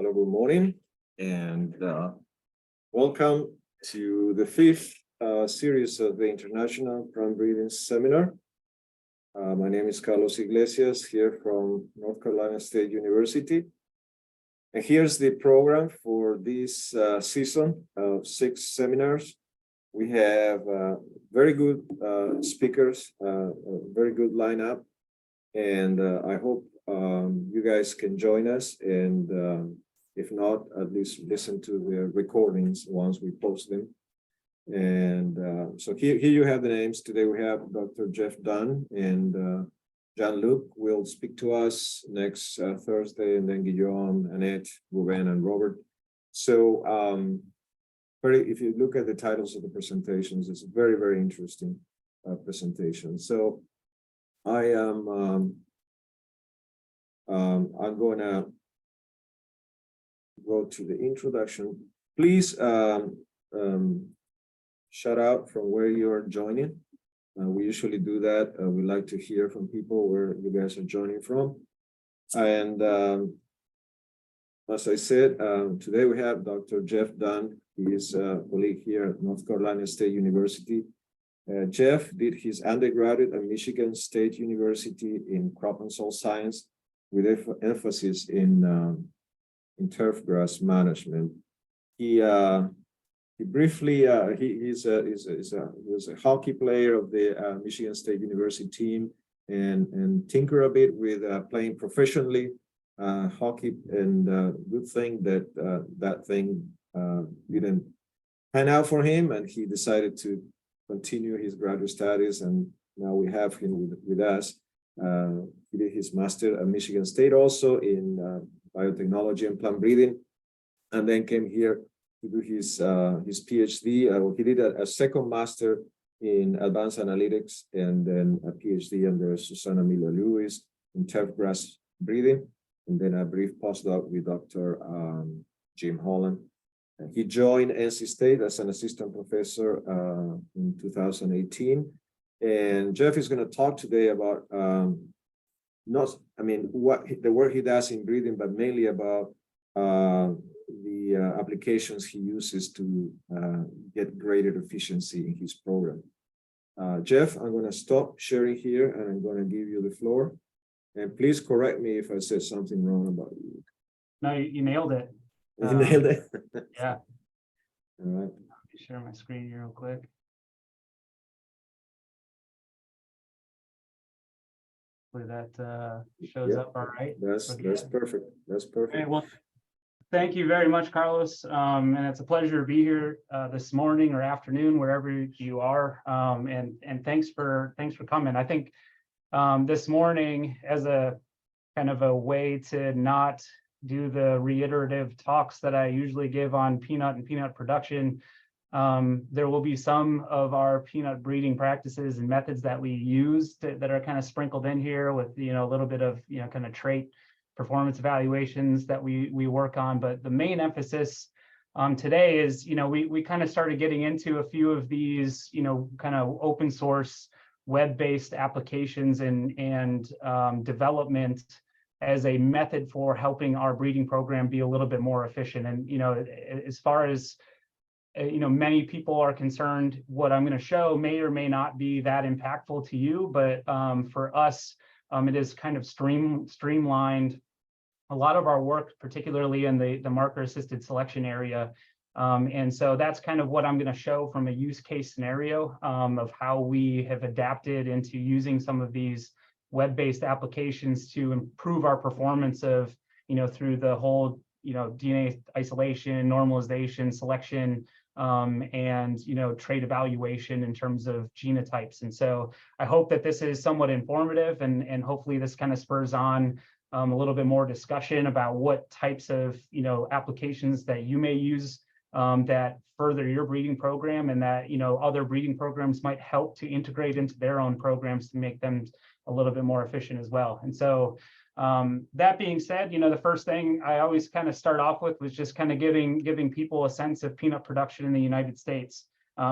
Hello, good morning, and welcome to the fifth series of the International Plant Breeding Seminar. My name is Carlos Iglesias, here from North Carolina State University. And here's the program for this season of 6 seminars. We have very good speakers, a very good lineup, and I hope you guys can join us, and if not, at least listen to the recordings once we post them. And so here you have the names. Today we have Dr. Jeff Dunne, and Jean-Luc will speak to us next Thursday, and then Guillaume, Annette, Ruben, and Robert. So if you look at the titles of the presentations, it's a very, very interesting presentation. So I am I'm going to go to the introduction. Please shout out from where you're joining. We usually do that. We like to hear from people where you guys are joining from. And as I said, today we have Dr. Jeff Dunne. He is a colleague here at North Carolina State University. Jeff did his undergraduate at Michigan State University in crop and soil science, with emphasis in turf grass management. He briefly he was a hockey player of the Michigan State University team, and tinker a bit with playing professionally hockey. And good thing that that thing didn't pan out for him, and he decided to continue his graduate studies, and now we have him with us. He did his master at Michigan State also in biotechnology and plant breeding, and then came here to do his PhD. He did a second master in advanced analytics, and then a PhD under Susanna Miller-Lewis in turf grass breeding, and then a brief postdoc with Dr. Jim Holland. He joined NC State as an assistant professor in 2018. And Jeff is going to talk today about what the work he does in breeding, but mainly about the applications he uses to get greater efficiency in his program. Jeff, I'm going to stop sharing here, and I'm going to give you the floor. And please correct me if I said something wrong about you. No, you nailed it. You nailed it. Yeah. All right. Let me share my screen here real quick. That shows up all right. That's perfect. That's perfect. Okay, well, thank you very much, Carlos. And it's a pleasure to be here this morning or afternoon, wherever you are. And thanks for coming. I think this morning, as a kind of a way to not do the reiterative talks that I usually give on peanut and peanut production, there will be some of our peanut breeding practices and methods that we use that are kind of sprinkled in here with, a little bit of, kind of trait performance evaluations that we work on. But the main emphasis today is, we kind of started getting into a few of these, kind of open source web-based applications and development as a method for helping our breeding program be a little bit more efficient. And, as far as many people are concerned, what I'm going to show may or may not be that impactful to you, but for us, it is kind of streamlined a lot of our work, particularly in the marker-assisted selection area. And so that's kind of what I'm going to show from a use case scenario of how we have adapted into using some of these web-based applications to improve our performance of, through the whole, DNA isolation, normalization, selection, and trait evaluation in terms of genotypes. And so I hope that this is somewhat informative, and hopefully this kind of spurs on a little bit more discussion about what types of applications that you may use that further your breeding program, and that other breeding programs might help to integrate into their own programs to make them a little bit more efficient as well. And so that being said, the first thing I always kind of start off with was just kind of giving people a sense of peanut production in the United States,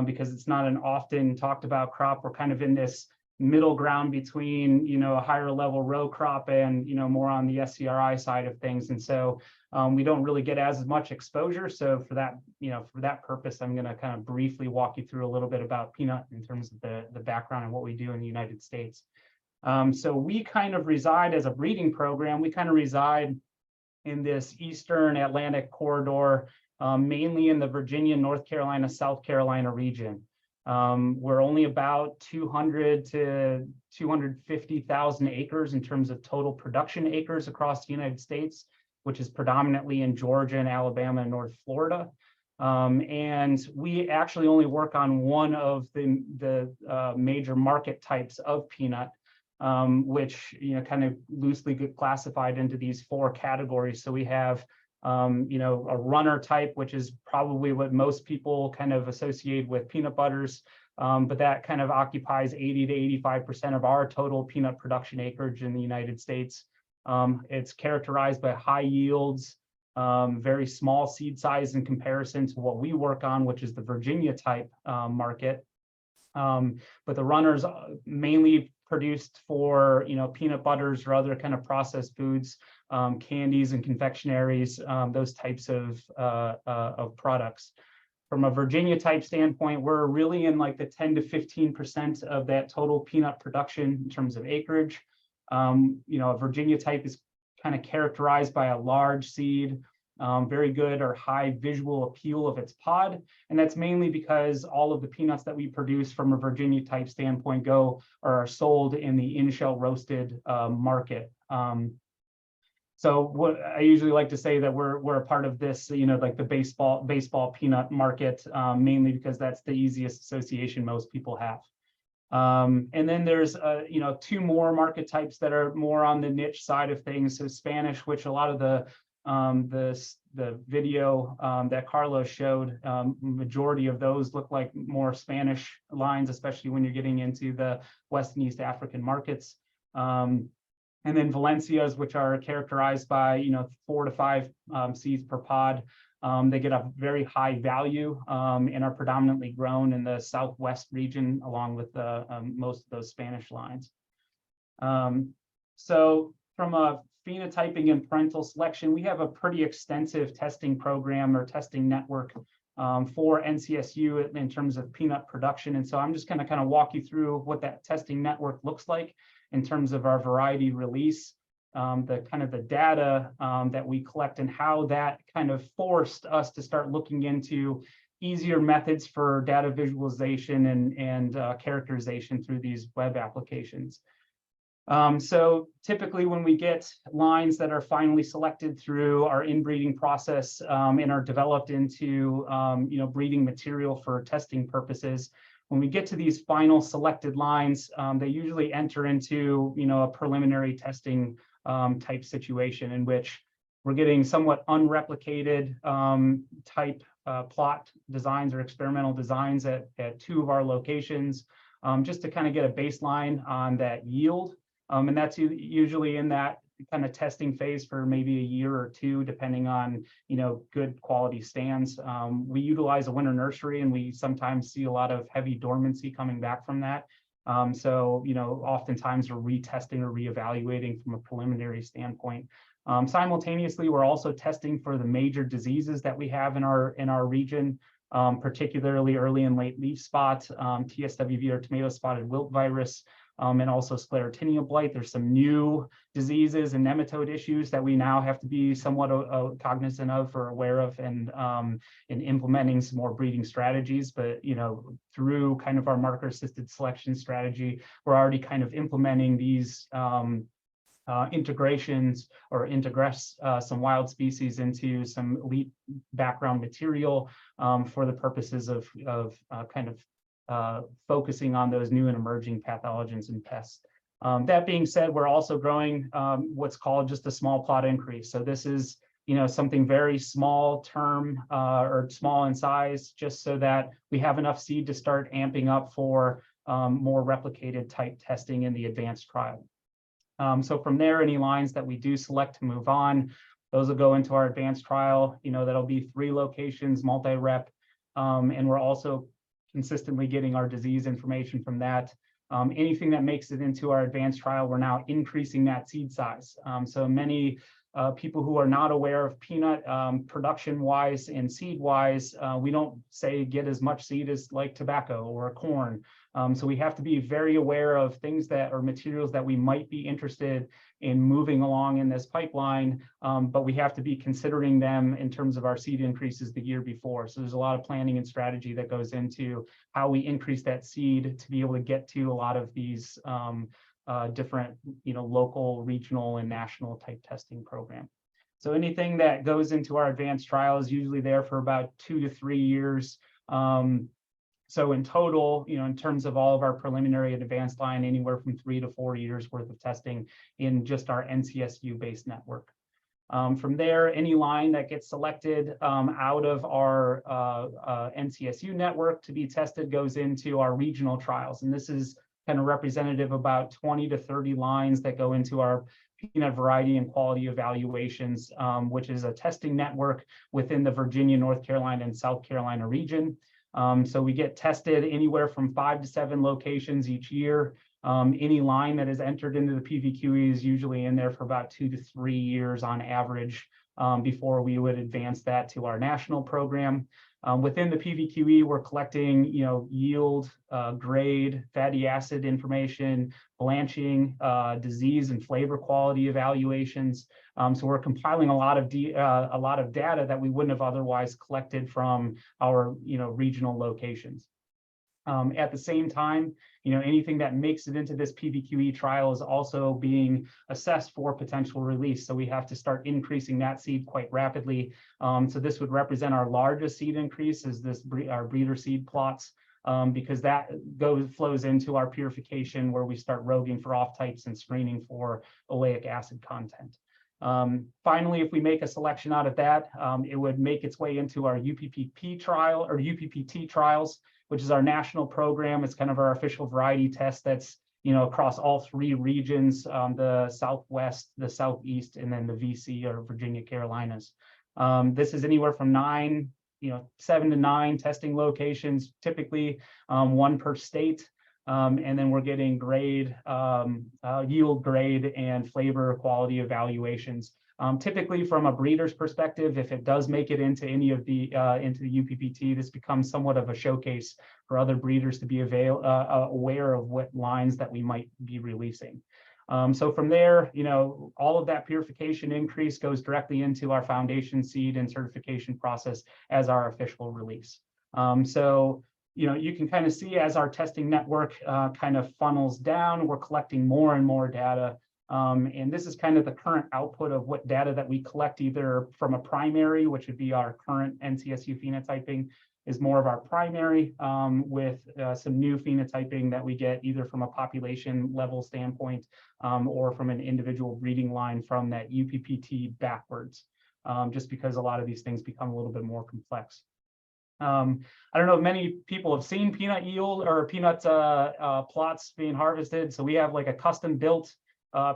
because it's not an often talked about crop. We're kind of in this middle ground between, a higher level row crop and, more on the SCRI side of things. And so we don't really get as much exposure. So for that, for that purpose, I'm going to kind of briefly walk you through a little bit about peanut in terms of the background and what we do in the United States. So we kind of reside as a breeding program. We kind of reside in this Eastern Atlantic corridor, mainly in the Virginia, North Carolina, South Carolina region. We're only about 200 to 250,000 acres in terms of total production acres across the United States, which is predominantly in Georgia and Alabama and North Florida. And we actually only work on one of the major market types of peanut, which kind of loosely get classified into these 4 categories. So we have a runner type, which is probably what most people kind of associate with peanut butters, but that kind of occupies 80 to 85% of our total peanut production acreage in the United States. It's characterized by high yields, very small seed size in comparison to what we work on, which is the Virginia type market. But the runners mainly produced for peanut butters or other kind of processed foods, candies and confectionaries, those types of products. From a Virginia type standpoint, we're really in like the 10 to 15% of that total peanut production in terms of acreage. A Virginia type is kind of characterized by a large seed, very good or high visual appeal of its pod. And that's mainly because all of the peanuts that we produce from a Virginia type standpoint go or are sold in the in-shell roasted market. So what I usually like to say that we're a part of this, like the baseball peanut market, mainly because that's the easiest association most people have. And then there's 2 more market types that are more on the niche side of things. So Spanish, which a lot of the video that Carlos showed, majority of those look like more Spanish lines, especially when you're getting into the West and East African markets. And then Valencias, which are characterized by 4 to 5 seeds per pod. They get a very high value and are predominantly grown in the Southwest region, along with most of those Spanish lines. So from a phenotyping and parental selection, we have a pretty extensive testing program or testing network for NCSU in terms of peanut production. And so I'm just going to kind of walk you through what that testing network looks like in terms of our variety release, the data that we collect and how that kind of forced us to start looking into easier methods for data visualization and characterization through these web applications. So typically when we get lines that are finally selected through our inbreeding process and are developed into breeding material for testing purposes, when we get to these final selected lines, they usually enter into a preliminary testing type situation in which we're getting somewhat unreplicated type plot designs or experimental designs at 2 of our locations, just to kind of get a baseline on that yield. And that's usually in that kind of testing phase for maybe a year or 2, depending on, good quality stands. We utilize a winter nursery, and we sometimes see a lot of heavy dormancy coming back from that. So, oftentimes we're retesting or reevaluating from a preliminary standpoint. Simultaneously, we're also testing for the major diseases that we have in our region, particularly early and late leaf spot, TSWV or tomato spotted wilt virus, and also sclerotinia blight. There's some new diseases and nematode issues that we now have to be somewhat cognizant of or aware of, and in implementing some more breeding strategies. But through kind of our marker assisted selection strategy, we're already kind of implementing these integrations or integress some wild species into some elite background material for the purposes of focusing on those new and emerging pathogens and pests. That being said, we're also growing what's called just a small plot increase. So this is something very small term or small in size, just so that we have enough seed to start amping up for more replicated type testing in the advanced trial. So from there, any lines that we do select to move on, those will go into our advanced trial. That'll be 3 locations, multi-rep, and we're also consistently getting our disease information from that. Anything that makes it into our advanced trial, we're now increasing that seed size. So many people who are not aware of peanut production-wise and seed-wise, we don't say get as much seed as like tobacco or corn. So we have to be very aware of things that are materials that we might be interested in moving along in this pipeline, but we have to be considering them in terms of our seed increases the year before. So there's a lot of planning and strategy that goes into how we increase that seed to be able to get to a lot of these different, local, regional, and national type testing program. So anything that goes into our advanced trial is usually there for about 2 to 3 years. So in total, in terms of all of our preliminary and advanced line, anywhere from 3 to 4 years worth of testing in just our NCSU-based network. From there, any line that gets selected out of our NCSU network to be tested goes into our regional trials. And this is kind of representative of about 20 to 30 lines that go into our peanut variety and quality evaluations, which is a testing network within the Virginia, North Carolina, and South Carolina region. So we get tested anywhere from 5 to 7 locations each year. Any line that is entered into the PVQE is usually in there for about 2 to 3 years on average before we would advance that to our national program. Within the PVQE, we're collecting, yield, grade, fatty acid information, blanching, disease and flavor quality evaluations. So we're compiling a lot of data that we wouldn't have otherwise collected from our, regional locations. At the same time, anything that makes it into this PVQE trial is also being assessed for potential release. So we have to start increasing that seed quite rapidly. So this would represent our largest seed increase is our breeder seed plots, because that flows into our purification where we start roguing for off types and screening for oleic acid content. Finally, if we make a selection out of that, it would make its way into our UPPP trial or UPPT trials, which is our national program. It's kind of our official variety test that's, across all 3 regions, the Southwest, the Southeast, and then the VC or Virginia Carolinas. This is anywhere from 7 to 9 testing locations, typically 1 per state. And then we're getting grade, yield grade, and flavor quality evaluations. Typically, from a breeder's perspective, if it does make it into any of the UPPT, this becomes somewhat of a showcase for other breeders to be aware of what lines that we might be releasing. So from there, all of that purification increase goes directly into our foundation seed and certification process as our official release. So you can kind of see as our testing network kind of funnels down, we're collecting more and more data. And this is kind of the current output of what data that we collect either from a primary, which would be our current NCSU phenotyping, is more of our primary with some new phenotyping that we get either from a population level standpoint or from an individual breeding line from that UPPT backwards, just because a lot of these things become a little bit more complex. I don't know if many people have seen peanut yield or peanut plots being harvested. So we have like a custom built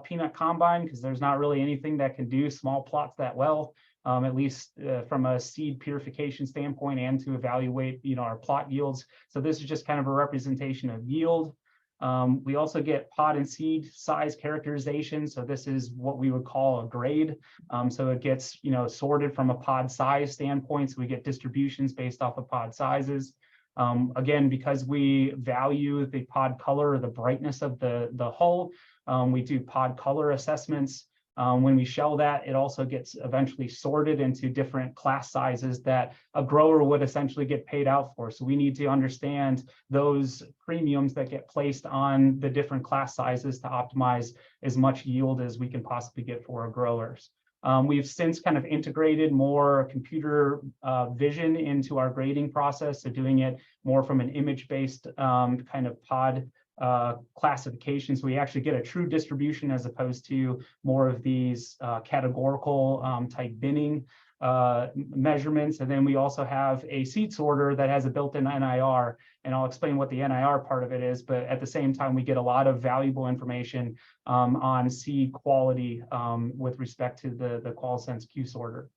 peanut combine because there's not really anything that can do small plots that well, at least from a seed purification standpoint and to evaluate, our plot yields. So this is just kind of a representation of yield. We also get pod and seed size characterization. So this is what we would call a grade. So it gets, sorted from a pod size standpoint. So we get distributions based off of pod sizes. Again, because we value the pod color or the brightness of the hull, we do pod color assessments. When we shell that, it also gets eventually sorted into different class sizes that a grower would essentially get paid out for. So we need to understand those premiums that get placed on the different class sizes to optimize as much yield as we can possibly get for our growers. We've since kind of integrated more computer vision into our grading process, so doing it more from an image-based kind of pod classification. So we actually get a true distribution as opposed to more of these categorical type binning measurements. And then we also have a seed sorter that has a built-in NIR, and I'll explain what the NIR part of it is, but at the same time, we get a lot of valuable information on seed quality with respect to the QualSense Q sorter.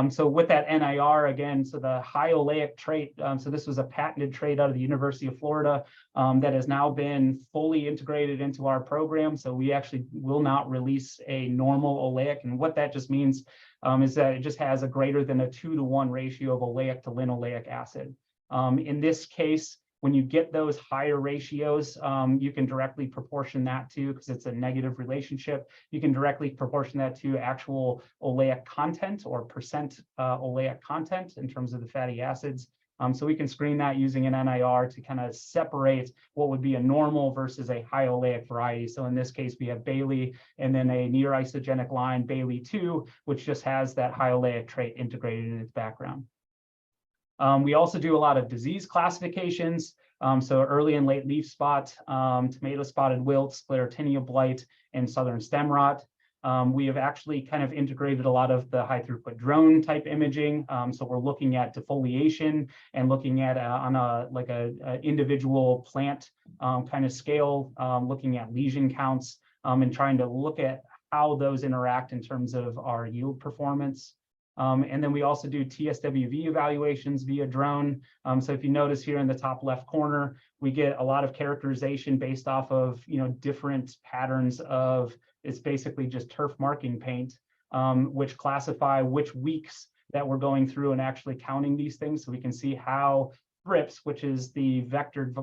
So with that NIR again, so the high oleic trait, so this was a patented trait out of the University of Florida that has now been fully integrated into our program. So we actually will not release a normal oleic. And what that just means is that it just has a greater than a 2-to-1 ratio of oleic to linoleic acid. In this case, when you get those higher ratios, you can directly proportion that to, because it's a negative relationship, you can directly proportion that to actual oleic content or percent oleic content in terms of the fatty acids. So we can screen that using an NIR to kind of separate what would be a normal versus a high oleic variety. So in this case, we have Bailey and then a near isogenic line, Bailey 2, which just has that high oleic trait integrated in its background. We also do a lot of disease classifications. So early and late leaf spot, tomato spotted wilt, sclerotinia blight, and southern stem rot. We have actually kind of integrated a lot of the high throughput drone type imaging. So we're looking at defoliation and looking at on a individual plant kind of scale, looking at lesion counts and trying to look at how those interact in terms of our yield performance. And then we also do TSWV evaluations via drone. So if you notice here in the top left corner, we get a lot of characterization based off of different patterns of, it's basically just turf marking paint, which classify which weeks that we're going through and actually counting these things. So we can see how thrips, which is the vector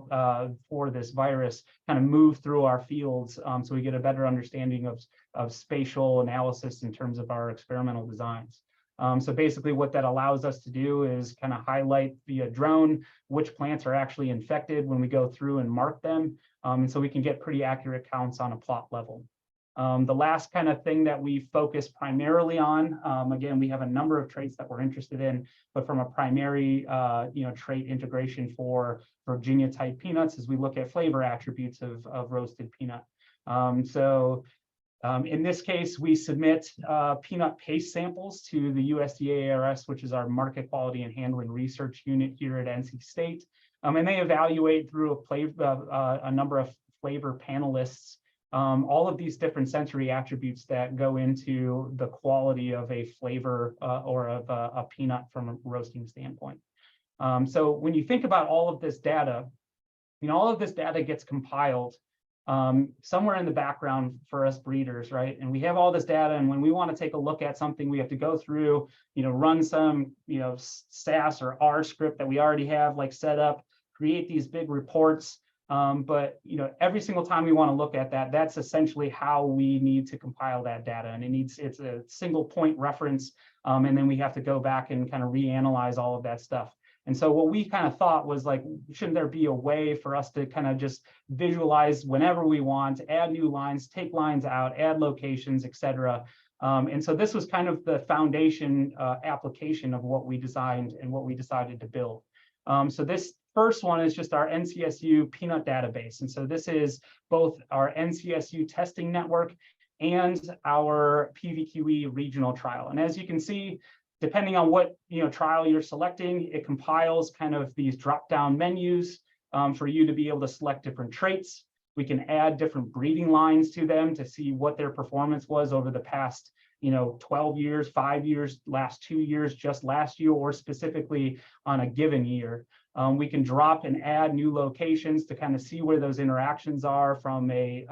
for this virus, kind of move through our fields. So we get a better understanding of spatial analysis in terms of our experimental designs. So basically what that allows us to do is kind of highlight via drone which plants are actually infected when we go through and mark them. And so we can get pretty accurate counts on a plot level. The last kind of thing that we focus primarily on, again, we have a number of traits that we're interested in, but from a primary trait integration for Virginia type peanuts is we look at flavor attributes of roasted peanut. In this case, we submit peanut paste samples to the USDA-ARS, which is our Market Quality and Handling Research Unit here at NC State. And they evaluate through a number of flavor panelists all of these different sensory attributes that go into the quality of a flavor or of a peanut from a roasting standpoint. So when you think about all of this data, all of this data gets compiled somewhere in the background for us breeders, right? And we have all this data, and when we want to take a look at something, we have to go through, run some, SAS or R script that we already have like set up, create these big reports. But every single time we want to look at that, that's essentially how we need to compile that data, and it's a single point reference, and then we have to go back and kind of reanalyze all of that stuff. And so what we kind of thought was like, shouldn't there be a way for us to kind of just visualize whenever we want, add new lines, take lines out, add locations, et cetera. And so this was kind of the foundation application of what we designed and what we decided to build. So this first one is just our NCSU peanut database. And so this is both our NCSU testing network and our PVQE regional trial. And as you can see, depending on what trial you're selecting, it compiles kind of these drop-down menus for you to be able to select different traits. We can add different breeding lines to them to see what their performance was over the past 12 years, 5 years, last 2 years, just last year, or specifically on a given year. We can drop and add new locations to kind of see where those interactions are from a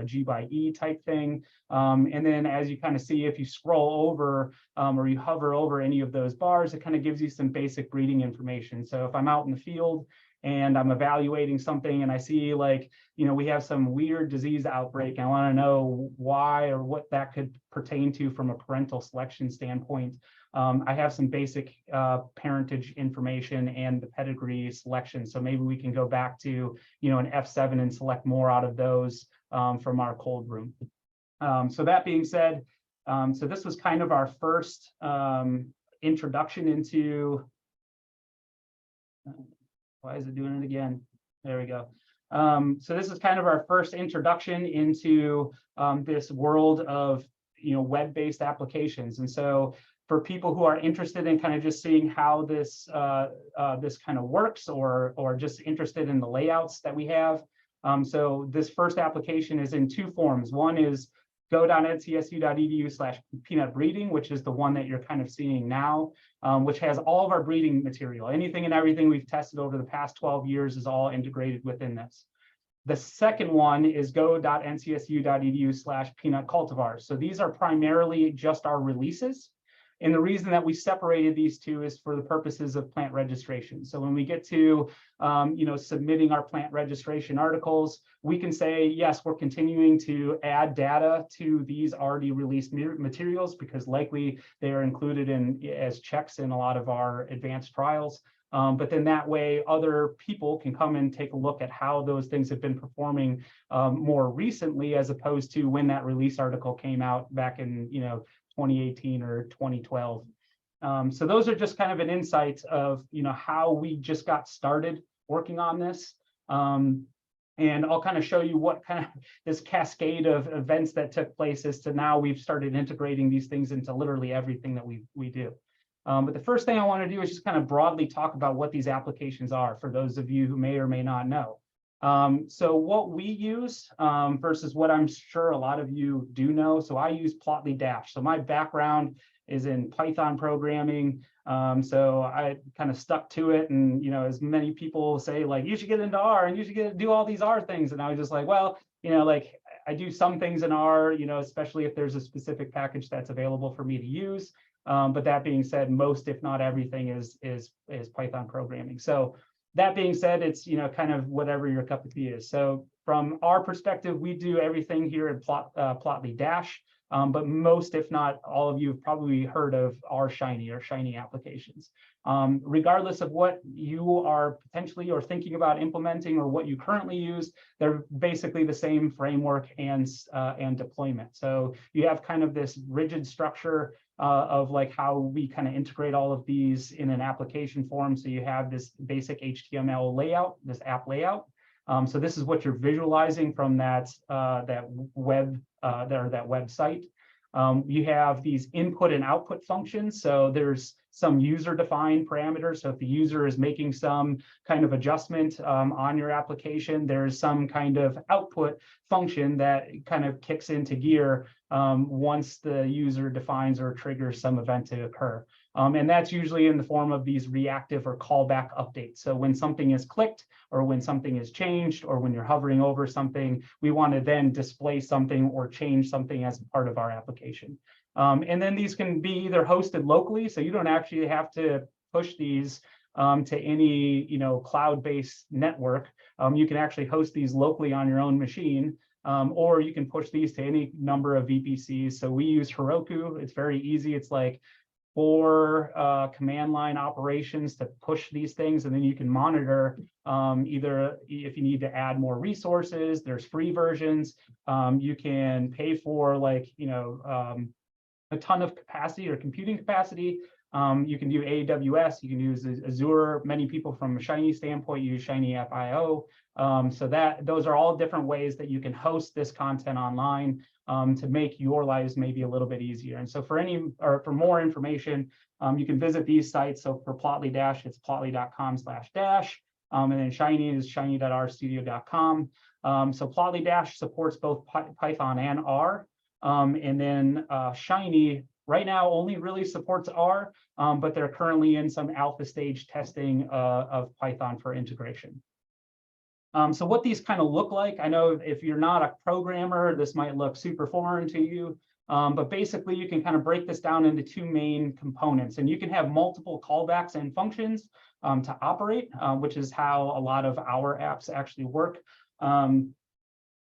G by E type thing. And then as you kind of see, if you scroll over or you hover over any of those bars, it kind of gives you some basic breeding information. So if I'm out in the field and I'm evaluating something and I see we have some weird disease outbreak, and I want to know why or what that could pertain to from a parental selection standpoint. I have some basic parentage information and the pedigree selection. So maybe we can go back to, an F7 and select more out of those from our cold room. So that being said, so this was kind of our first introduction into, why is it doing it again? There we go. So this is kind of our first introduction into this world of, web-based applications. And so for people who are interested in kind of just seeing how this this kind of works, or just interested in the layouts that we have. So this first application is in two forms. One is go.ncsu.edu/peanut breeding, which is the one that you're kind of seeing now, which has all of our breeding material. Anything and everything we've tested over the past 12 years is all integrated within this. The second one is go.ncsu.edu/peanut cultivars. So these are primarily just our releases. And the reason that we separated these two is for the purposes of plant registration. So when we get to, submitting our plant registration articles, we can say, yes, we're continuing to add data to these already released materials because likely they are included as checks in a lot of our advanced trials. But then that way other people can come and take a look at how those things have been performing more recently, as opposed to when that release article came out back in 2018 or 2012. So those are just kind of an insight of how we just got started working on this. And I'll kind of show you what kind of this cascade of events that took place as to now we've started integrating these things into literally everything that we do. But the first thing I want to do is just kind of broadly talk about what these applications are for those of you who may or may not know. So what we use versus what I'm sure a lot of you do know. So I use Plotly Dash. So my background is in Python programming. So I kind of stuck to it. And, as many people say, like, you should get into R and you should do all these R things. And I was just like, well, I do some things in R, especially if there's a specific package that's available for me to use. But that being said, most, if not everything, is Python programming. So that being said, it's kind of whatever your cup of tea is. So from our perspective, we do everything here at Plotly Dash. But most, if not all of you, have probably heard of R Shiny or Shiny applications. Regardless of what you are potentially or thinking about implementing or what you currently use, they're basically the same framework and deployment. So you have kind of this rigid structure of like how we kind of integrate all of these in an application form. So you have this basic HTML layout, this app layout. So this is what you're visualizing from that website. You have these input and output functions. So there's some user-defined parameters. So if the user is making some kind of adjustment on your application, there's some kind of output function that kind of kicks into gear once the user defines or triggers some event to occur. And that's usually in the form of these reactive or callback updates. So when something is clicked or when something is changed or when you're hovering over something, we want to then display something or change something as part of our application. And then these can be either hosted locally, so you don't actually have to push these to any cloud-based network. You can actually host these locally on your own machine. Or you can push these to any number of VPCs. So we use Heroku. It's very easy. It's like 4 command line operations to push these things, and then you can monitor either if you need to add more resources. There's free versions. You can pay for a ton of capacity or computing capacity. You can do AWS, you can use Azure. Many people from a Shiny standpoint use Shiny App.io. So those are all different ways that you can host this content online to make your lives maybe a little bit easier. And so for more information, you can visit these sites. So for Plotly Dash, it's plotly.com/dash. And then Shiny is shiny.rstudio.com. So Plotly Dash supports both Python and R. And then Shiny right now only really supports R, but they're currently in some alpha stage testing of Python for integration. So what these kind of look like, I know if you're not a programmer, this might look super foreign to you, but basically you can kind of break this down into 2 main components, and you can have multiple callbacks and functions to operate, which is how a lot of our apps actually work.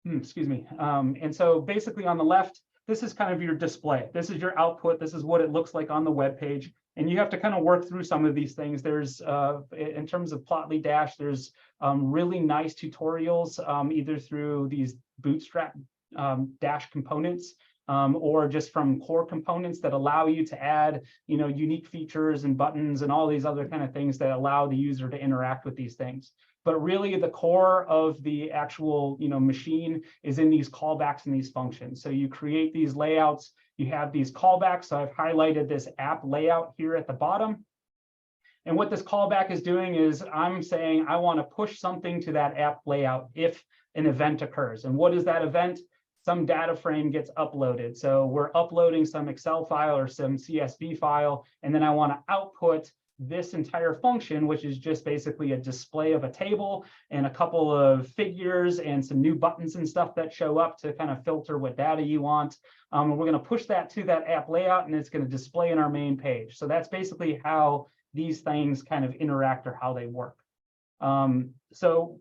Excuse me. And so basically on the left, this is kind of your display. This is your output. This is what it looks like on the web page. And you have to kind of work through some of these things. There's, in terms of Plotly Dash, there's really nice tutorials, either through these Bootstrap Dash components or just from core components that allow you to add, unique features and buttons and all these other kind of things that allow the user to interact with these things. But really the core of the actual, machine is in these callbacks and these functions. So you create these layouts, you have these callbacks. So I've highlighted this app layout here at the bottom. And what this callback is doing is I'm saying I want to push something to that app layout if an event occurs. And what is that event? some data frame gets uploaded. So we're uploading some Excel file or some CSV file, and then I want to output this entire function, which is just basically a display of a table and a couple of figures and some new buttons and stuff that show up to kind of filter what data you want. And we're going to push that to that app layout, and it's going to display in our main page. So that's basically how these things kind of interact or how they work. So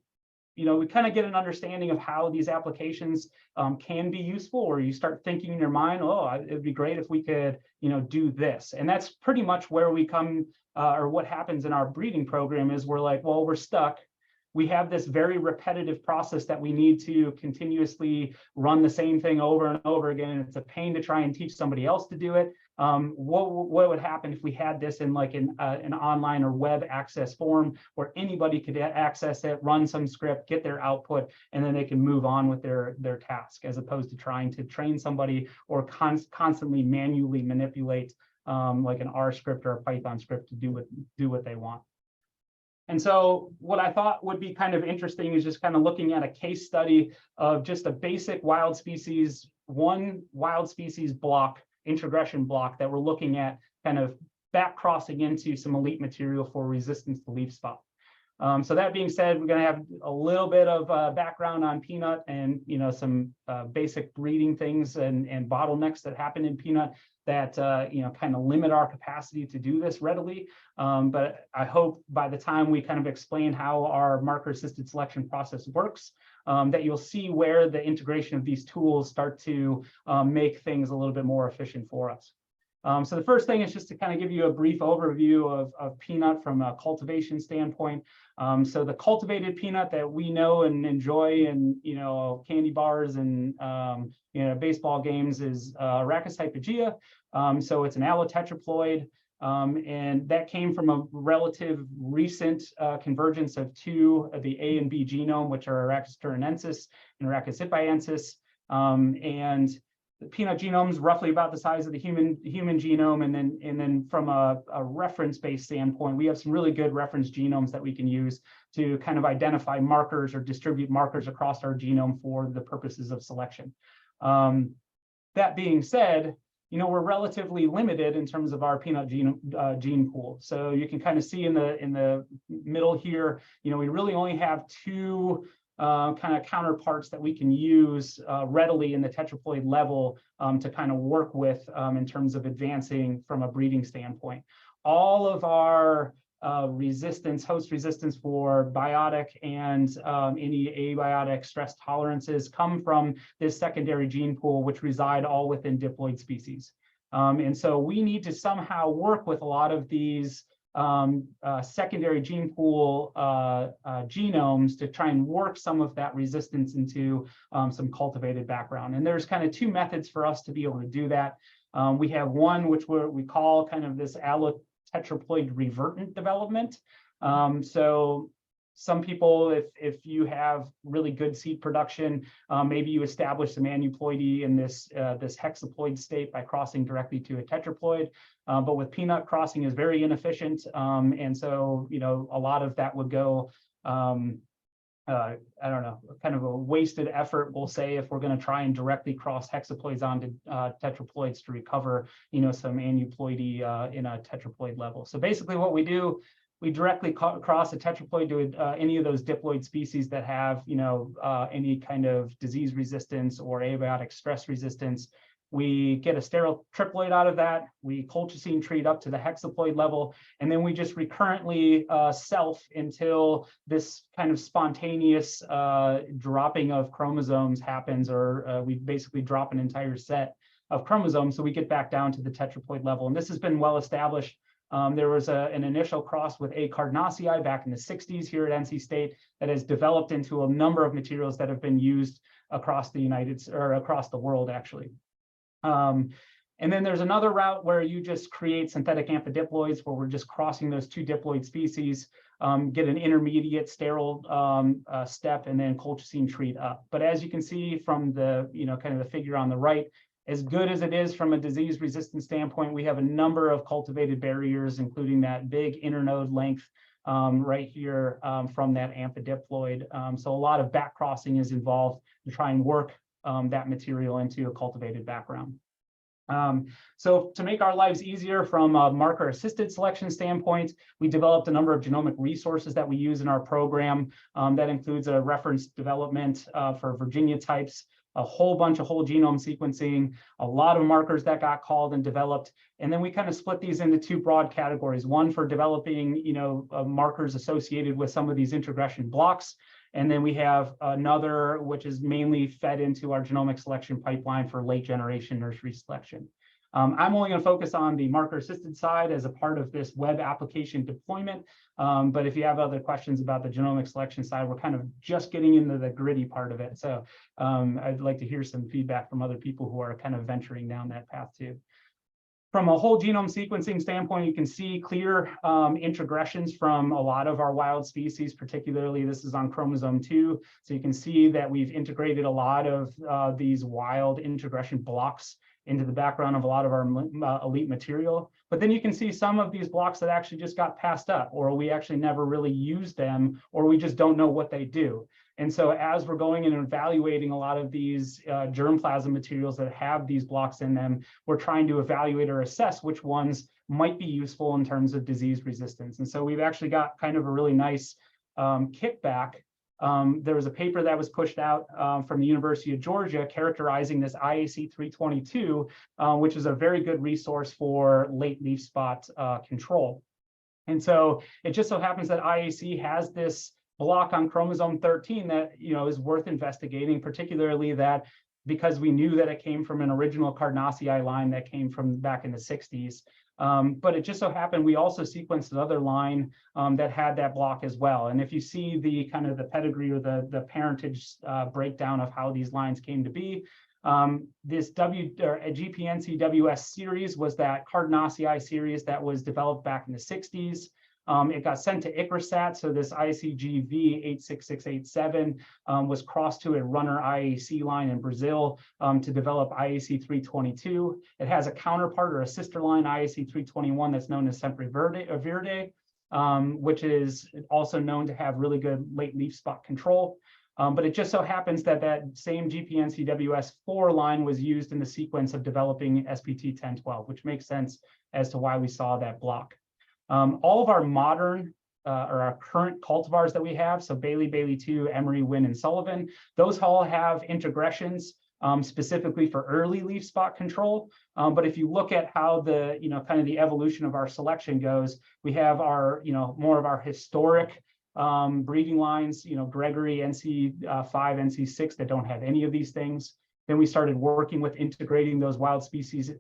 we kind of get an understanding of how these applications can be useful, or you start thinking in your mind, oh, it'd be great if we could, do this. And that's pretty much where we come, or what happens in our breeding program is we're like, well, we're stuck. We have this very repetitive process that we need to continuously run the same thing over and over again. And it's a pain to try and teach somebody else to do it. What would happen if we had this in like an online or web access form where anybody could access it, run some script, get their output, and then they can move on with their task, as opposed to trying to train somebody or constantly manually manipulate like an R script or a Python script to do what they want. And so what I thought would be kind of interesting is just kind of looking at a case study of just a basic one wild species block, introgression block that we're looking at kind of back crossing into some elite material for resistance to leaf spot. So that being said, we're going to have a little bit of background on peanut and some basic breeding things and bottlenecks that happen in peanut that kind of limit our capacity to do this readily. But I hope by the time we kind of explain how our marker-assisted selection process works, that you'll see where the integration of these tools start to make things a little bit more efficient for us. So the first thing is just to kind of give you a brief overview of peanut from a cultivation standpoint. So the cultivated peanut that we know and enjoy in candy bars and baseball games is Arachis hypogea. So it's an allotetraploid, and that came from a relative recent convergence of two of the A and B genome, which are Arachis turinensis and Arachis hippiensis. And the peanut genome is roughly about the size of the human genome, and then from a reference-based standpoint, we have some really good reference genomes that we can use to kind of identify markers or distribute markers across our genome for the purposes of selection. That being said, we're relatively limited in terms of our peanut gene pool. So you can kind of see in the middle here, we really only have two kind of counterparts that we can use readily in the tetraploid level to kind of work with in terms of advancing from a breeding standpoint. All of our host resistance for biotic and any abiotic stress tolerances come from this secondary gene pool, which reside all within diploid species. And so we need to somehow work with a lot of these secondary gene pool genomes to try and work some of that resistance into some cultivated background. And there's kind of two methods for us to be able to do that. We have one which we call kind of this allotetraploid revertant development. So some people, if you have really good seed production, maybe you establish some aneuploidy in this hexaploid state by crossing directly to a tetraploid. But with peanut, crossing is very inefficient, and so a lot of that would go. I don't know, kind of a wasted effort, we'll say, if we're going to try and directly cross hexaploids onto tetraploids to recover, some aneuploidy in a tetraploid level. So basically, what we do, we directly cross a tetraploid to any of those diploid species that have, any kind of disease resistance or abiotic stress resistance. We get a sterile triploid out of that. We colchicine treat up to the hexaploid level, and then we just recurrently self until this kind of spontaneous dropping of chromosomes happens, or we basically drop an entire set of chromosomes, so we get back down to the tetraploid level. And this has been well established. There was an initial cross with A. cardinacei back in the 60s here at NC State that has developed into a number of materials that have been used across the across the world, actually. And then there's another route where you just create synthetic amphidiploids, where we're just crossing those two diploid species, get an intermediate sterile step, and then colchicine treat up. But as you can see from the kind of the figure on the right, as good as it is from a disease resistance standpoint, we have a number of cultivated barriers, including that big internode length right here from that amphidiploid. So a lot of back crossing is involved to try and work that material into a cultivated background. So to make our lives easier from a marker assisted selection standpoint, we developed a number of genomic resources that we use in our program. That includes a reference development for Virginia types, a whole bunch of whole genome sequencing, a lot of markers that got called and developed. And then we kind of split these into two broad categories, one for developing, markers associated with some of these introgression blocks. And then we have another, which is mainly fed into our genomic selection pipeline for late generation nursery selection. I'm only going to focus on the marker assisted side as a part of this web application deployment. But if you have other questions about the genomic selection side, we're kind of just getting into the gritty part of it. So I'd like to hear some feedback from other people who are kind of venturing down that path too. From a whole genome sequencing standpoint, you can see clear introgressions from a lot of our wild species, particularly this is on chromosome 2. So you can see that we've integrated a lot of these wild introgression blocks into the background of a lot of our elite material. But then you can see some of these blocks that actually just got passed up, or we actually never really used them, or we just don't know what they do. And so as we're going in and evaluating a lot of these germplasm materials that have these blocks in them, we're trying to evaluate or assess which ones might be useful in terms of disease resistance. And so we've actually got kind of a really nice kickback. There was a paper that was pushed out from the University of Georgia characterizing this IAC 322, which is a very good resource for late leaf spot control. And so it just so happens that IAC has this block on chromosome 13 that is worth investigating, particularly that because we knew that it came from an original Cardinacei line that came from back in the 60s. But it just so happened we also sequenced another line that had that block as well. And if you see the kind of the pedigree or the parentage breakdown of how these lines came to be, this GPNC-WS series was that Cardinacei series that was developed back in the 60s. It got sent to ICRISAT, so this ICGV86687 was crossed to a runner IAC line in Brazil to develop IAC 322. It has a counterpart or a sister line, IAC 321, that's known as Sempre Verde, which is also known to have really good late leaf spot control. But it just so happens that that same GPNC-WS4 line was used in the sequence of developing SPT 1012, which makes sense as to why we saw that block. All of our modern or our current cultivars that we have, so Bailey, Bailey 2, Emery, Wynn, and Sullivan, those all have introgressions specifically for early leaf spot control. But if you look at how the, kind of the evolution of our selection goes, we have our, more of our historic breeding lines, Gregory, NC5, NC6 that don't have any of these things. Then we started working with integrating those wild species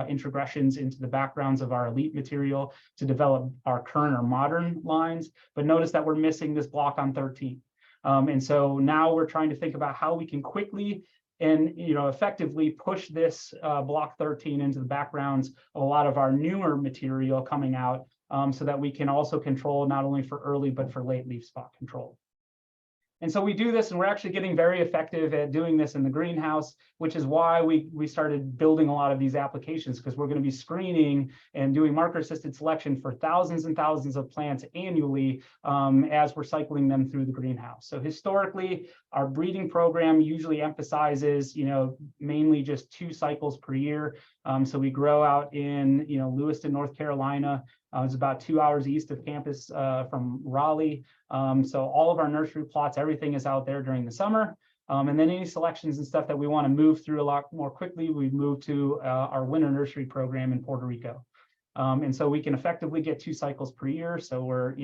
introgressions into the backgrounds of our elite material to develop our current or modern lines. But notice that we're missing this block on 13. And so now we're trying to think about how we can quickly and effectively push this block 13 into the backgrounds of a lot of our newer material coming out so that we can also control not only for early but for late leaf spot control. And so we do this, and we're actually getting very effective at doing this in the greenhouse, which is why we started building a lot of these applications, because we're going to be screening and doing marker-assisted selection for thousands and thousands of plants annually as we're cycling them through the greenhouse. So historically, our breeding program usually emphasizes, mainly just 2 cycles per year. So we grow out in, Lewiston, North Carolina. It's about 2 hours east of campus from Raleigh. So all of our nursery plots, everything is out there during the summer. And then any selections and stuff that we want to move through a lot more quickly, we move to our winter nursery program in Puerto Rico. And so we can effectively get 2 cycles per year. So we're,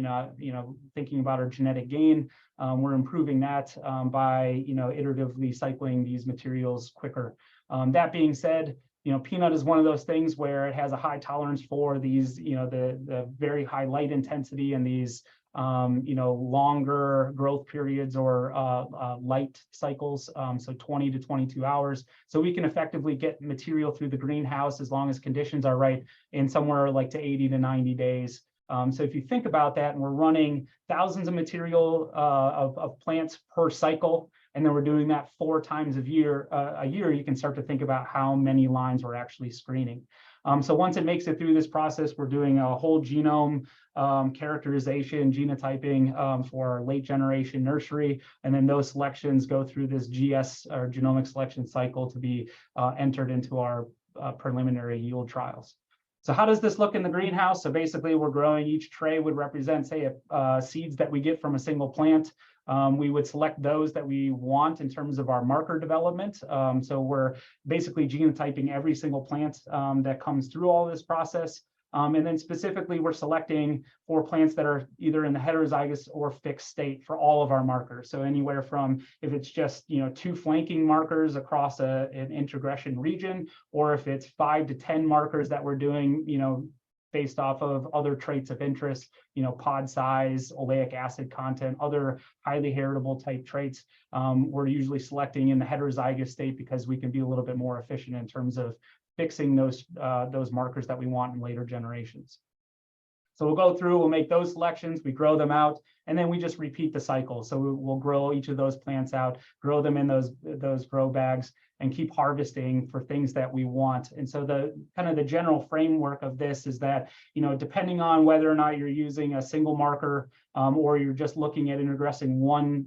thinking about our genetic gain. We're improving that by, iteratively cycling these materials quicker. That being said, peanut is one of those things where it has a high tolerance for these, the very high light intensity and these, longer growth periods or light cycles, so 20 to 22 hours. So we can effectively get material through the greenhouse as long as conditions are right in somewhere like to 80 to 90 days. So if you think about that, and we're running thousands of material of plants per cycle, and then we're doing that 4 times a year, you can start to think about how many lines we're actually screening. So once it makes it through this process, we're doing a whole genome characterization, genotyping for our late generation nursery, and then those selections go through this GS or genomic selection cycle to be entered into our preliminary yield trials. So how does this look in the greenhouse? So basically we're growing, each tray would represent, say, seeds that we get from a single plant. We would select those that we want in terms of our marker development. So we're basically genotyping every single plant that comes through all this process. And then specifically, we're selecting for plants that are either in the heterozygous or fixed state for all of our markers. So anywhere from, if it's just 2 flanking markers across an introgression region, or if it's 5 to 10 markers that we're doing, based off of other traits of interest, pod size, oleic acid content, other highly heritable type traits. We're usually selecting in the heterozygous state because we can be a little bit more efficient in terms of fixing those markers that we want in later generations. So we'll go through, we'll make those selections, we grow them out, and then we just repeat the cycle. So we'll grow each of those plants out, grow them in those grow bags, and keep harvesting for things that we want. And so the kind of the general framework of this is that, depending on whether or not you're using a single marker or you're just looking at introgressing one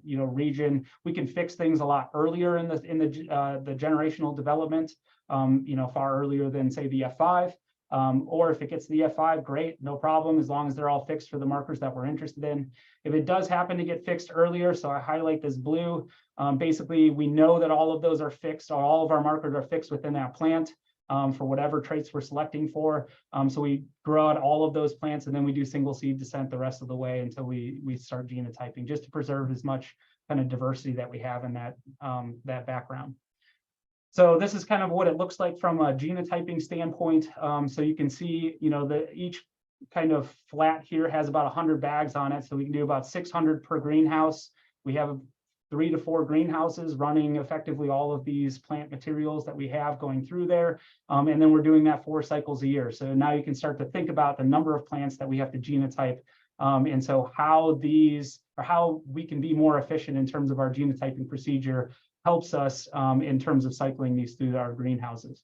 region, we can fix things a lot earlier in the generational development, far earlier than, say, the F5. Or if it gets to the F5, great, no problem, as long as they're all fixed for the markers that we're interested in. If it does happen to get fixed earlier, so I highlight this blue, basically we know that all of those are fixed, or all of our markers are fixed within that plant for whatever traits we're selecting for. So we grow out all of those plants, and then we do single seed descent the rest of the way until we start genotyping, just to preserve as much kind of diversity that we have in that background. So this is kind of what it looks like from a genotyping standpoint. So you can see, each kind of flat here has about 100 bags on it. So we can do about 600 per greenhouse. We have 3 to 4 greenhouses running effectively all of these plant materials that we have going through there. And then we're doing that 4 cycles a year. So now you can start to think about the number of plants that we have to genotype. And so how we can be more efficient in terms of our genotyping procedure helps us in terms of cycling these through our greenhouses.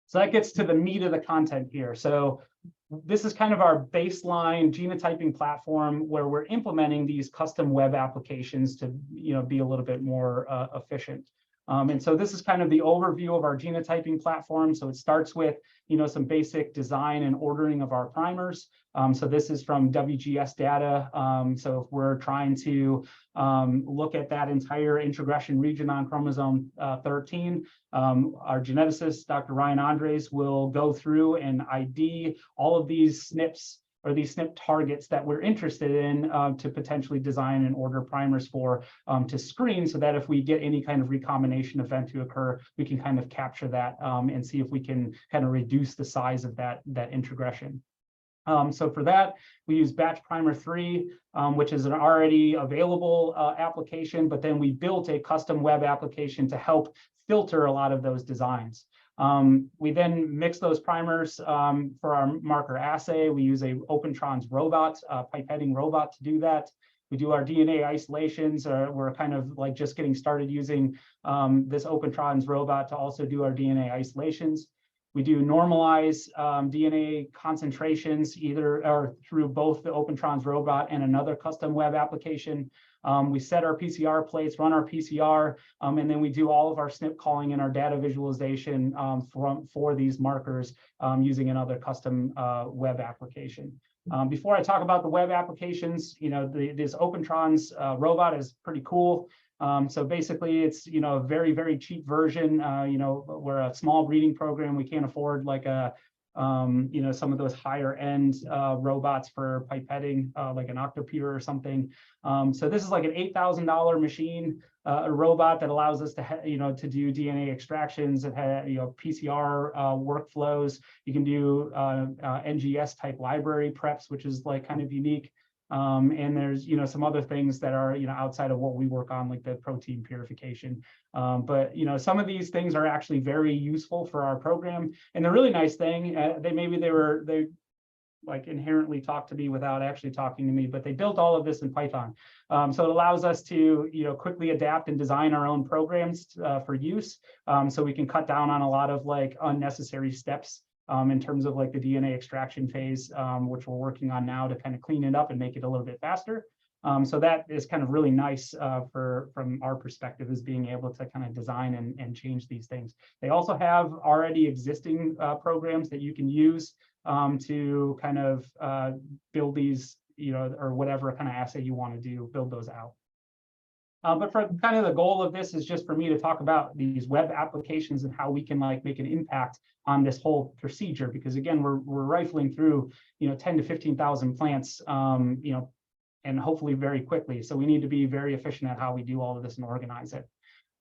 So that gets to the meat of the content here. So this is kind of our baseline genotyping platform where we're implementing these custom web applications to be a little bit more efficient. And so this is kind of the overview of our genotyping platform. So it starts with some basic design and ordering of our primers. So this is from WGS data. So if we're trying to look at that entire introgression region on chromosome 13, our geneticist, Dr. Ryan Andres, will go through and ID all of these SNPs, or these SNP targets that we're interested in to potentially design and order primers for to screen, so that if we get any kind of recombination event to occur, we can kind of capture that and see if we can kind of reduce the size of that introgression. So for that, we use Batch Primer 3, which is an already available application, but then we built a custom web application to help filter a lot of those designs. We then mix those primers for our marker assay. We use a OpenTrons robot, pipetting robot to do that. We do our DNA isolations. We're kind of like just getting started using this OpenTrons robot to also do our DNA isolations. We do normalize DNA concentrations either or through both the OpenTrons robot and another custom web application. We set our PCR plates, run our PCR, and then we do all of our SNP calling and our data visualization for these markers using another custom web application. Before I talk about the web applications, this OpenTrons robot is pretty cool. So basically, it's a very, very cheap version. We're a small breeding program. We can't afford like some of those higher end robots for pipetting, like an Octopeter or something. So this is like an $8,000 machine, a robot that allows us to to do DNA extractions. It has PCR workflows. You can do NGS type library preps, which is like kind of unique. And there's some other things that are outside of what we work on, like the protein purification. But some of these things are actually very useful for our program. And the really nice thing, they like inherently talk to me without actually talking to me, but they built all of this in Python. So it allows us to, quickly adapt and design our own programs for use. So we can cut down on a lot of like unnecessary steps in terms of like the DNA extraction phase, which we're working on now to kind of clean it up and make it a little bit faster. So that is kind of really nice from our perspective, is being able to kind of design and change these things. They also have already existing programs that you can use to kind of build these, or whatever kind of assay you want to do, build those out. But for kind of the goal of this is just for me to talk about these web applications and how we can like make an impact on this whole procedure, because again, we're rifling through 10 to 15,000 plants, and hopefully very quickly. So we need to be very efficient at how we do all of this and organize it.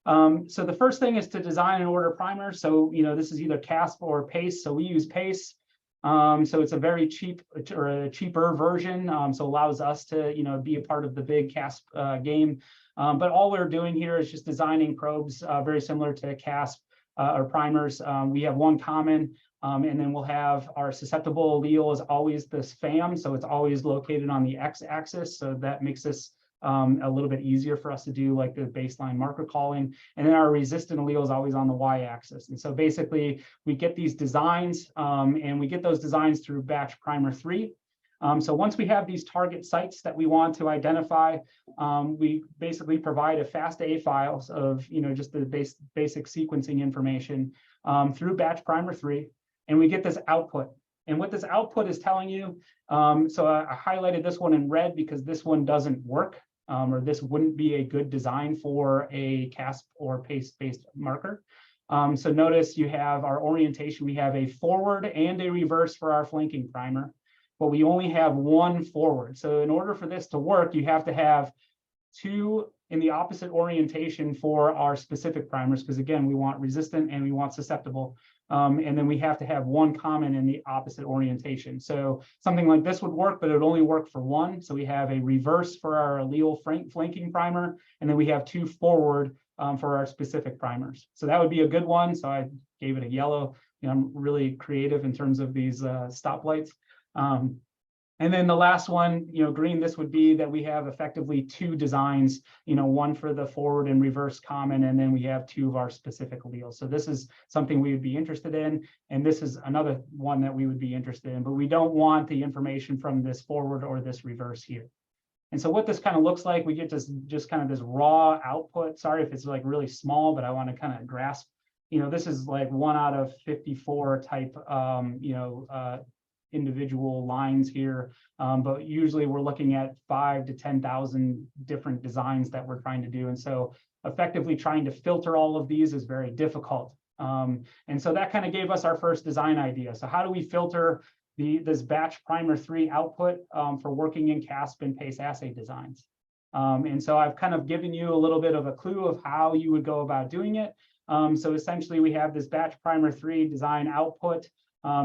So the first thing is to design and order primers. So this is either CASP or PACE. So we use PACE. So it's a very cheap or a cheaper version. So allows us to be a part of the big CASP game. But all we're doing here is just designing probes very similar to CASP or primers. We have one common, and then we'll have our susceptible allele is always this FAM, so it's always located on the x-axis. So that makes this a little bit easier for us to do like the baseline marker calling. And then our resistant allele is always on the y-axis. And so basically we get these designs, and we get those designs through batch primer 3. So once we have these target sites that we want to identify, we basically provide a FASTA files of just the basic sequencing information through batch primer 3, and we get this output. And what this output is telling you, so I highlighted this one in red because this one doesn't work, or this wouldn't be a good design for a CASP or PACE-based marker. So notice you have our orientation. We have a forward and a reverse for our flanking primer, but we only have one forward. So in order for this to work, you have to have two in the opposite orientation for our specific primers, because again, we want resistant and we want susceptible. And then we have to have one common in the opposite orientation. So something like this would work, but it would only work for one. So we have a reverse for our allele flanking primer, and then we have two forward for our specific primers. So that would be a good one. So I gave it a yellow. I'm really creative in terms of these stoplights. And then the last one, green, this would be that we have effectively two designs, one for the forward and reverse common, and then we have two of our specific alleles. So this is something we would be interested in, and this is another one that we would be interested in, but we don't want the information from this forward or this reverse here. And so what this kind of looks like, we get this just kind of this raw output. Sorry if it's like really small, but I want to kind of grasp, this is like 1 out of 54 type, individual lines here, but usually we're looking at 5,000 to 10,000 different designs that we're trying to do, and so effectively trying to filter all of these is very difficult. And so that kind of gave us our first design idea. So how do we filter this batch primer 3 output for working in CASP and PACE assay designs? And so I've kind of given you a little bit of a clue of how you would go about doing it. So essentially we have this batch primer 3 design output.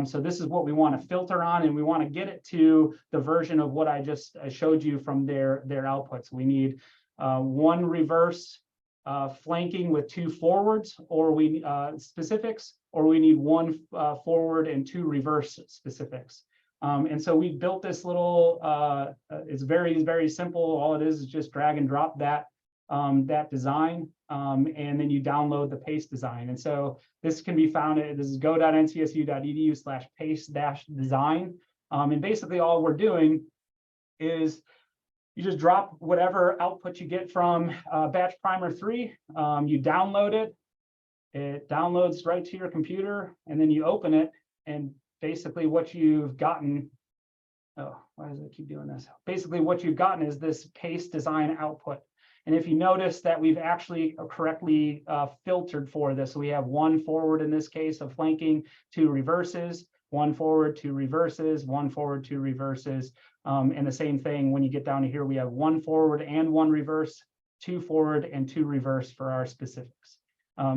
So this is what we want to filter on, and we want to get it to the version of what I just showed you from their outputs. We need one reverse flanking with two forwards, or we specifics, or we need one forward and two reverse specifics. And so we built this little, it's very, very simple. All it is just drag and drop that design, and then you download the PACE design. And so this can be found at, this is go.ncsu.edu/PACE-design. And basically all we're doing is you just drop whatever output you get from batch primer 3, you download it, it downloads right to your computer, and then you open it, and basically what you've gotten, oh, why does it keep doing this? Basically what you've gotten is this PACE design output. And if you notice that we've actually correctly filtered for this, so we have one forward in this case of flanking, two reverses, one forward, two reverses, one forward, two reverses. And the same thing when you get down to here, we have one forward and one reverse, two forward and two reverse for our specifics.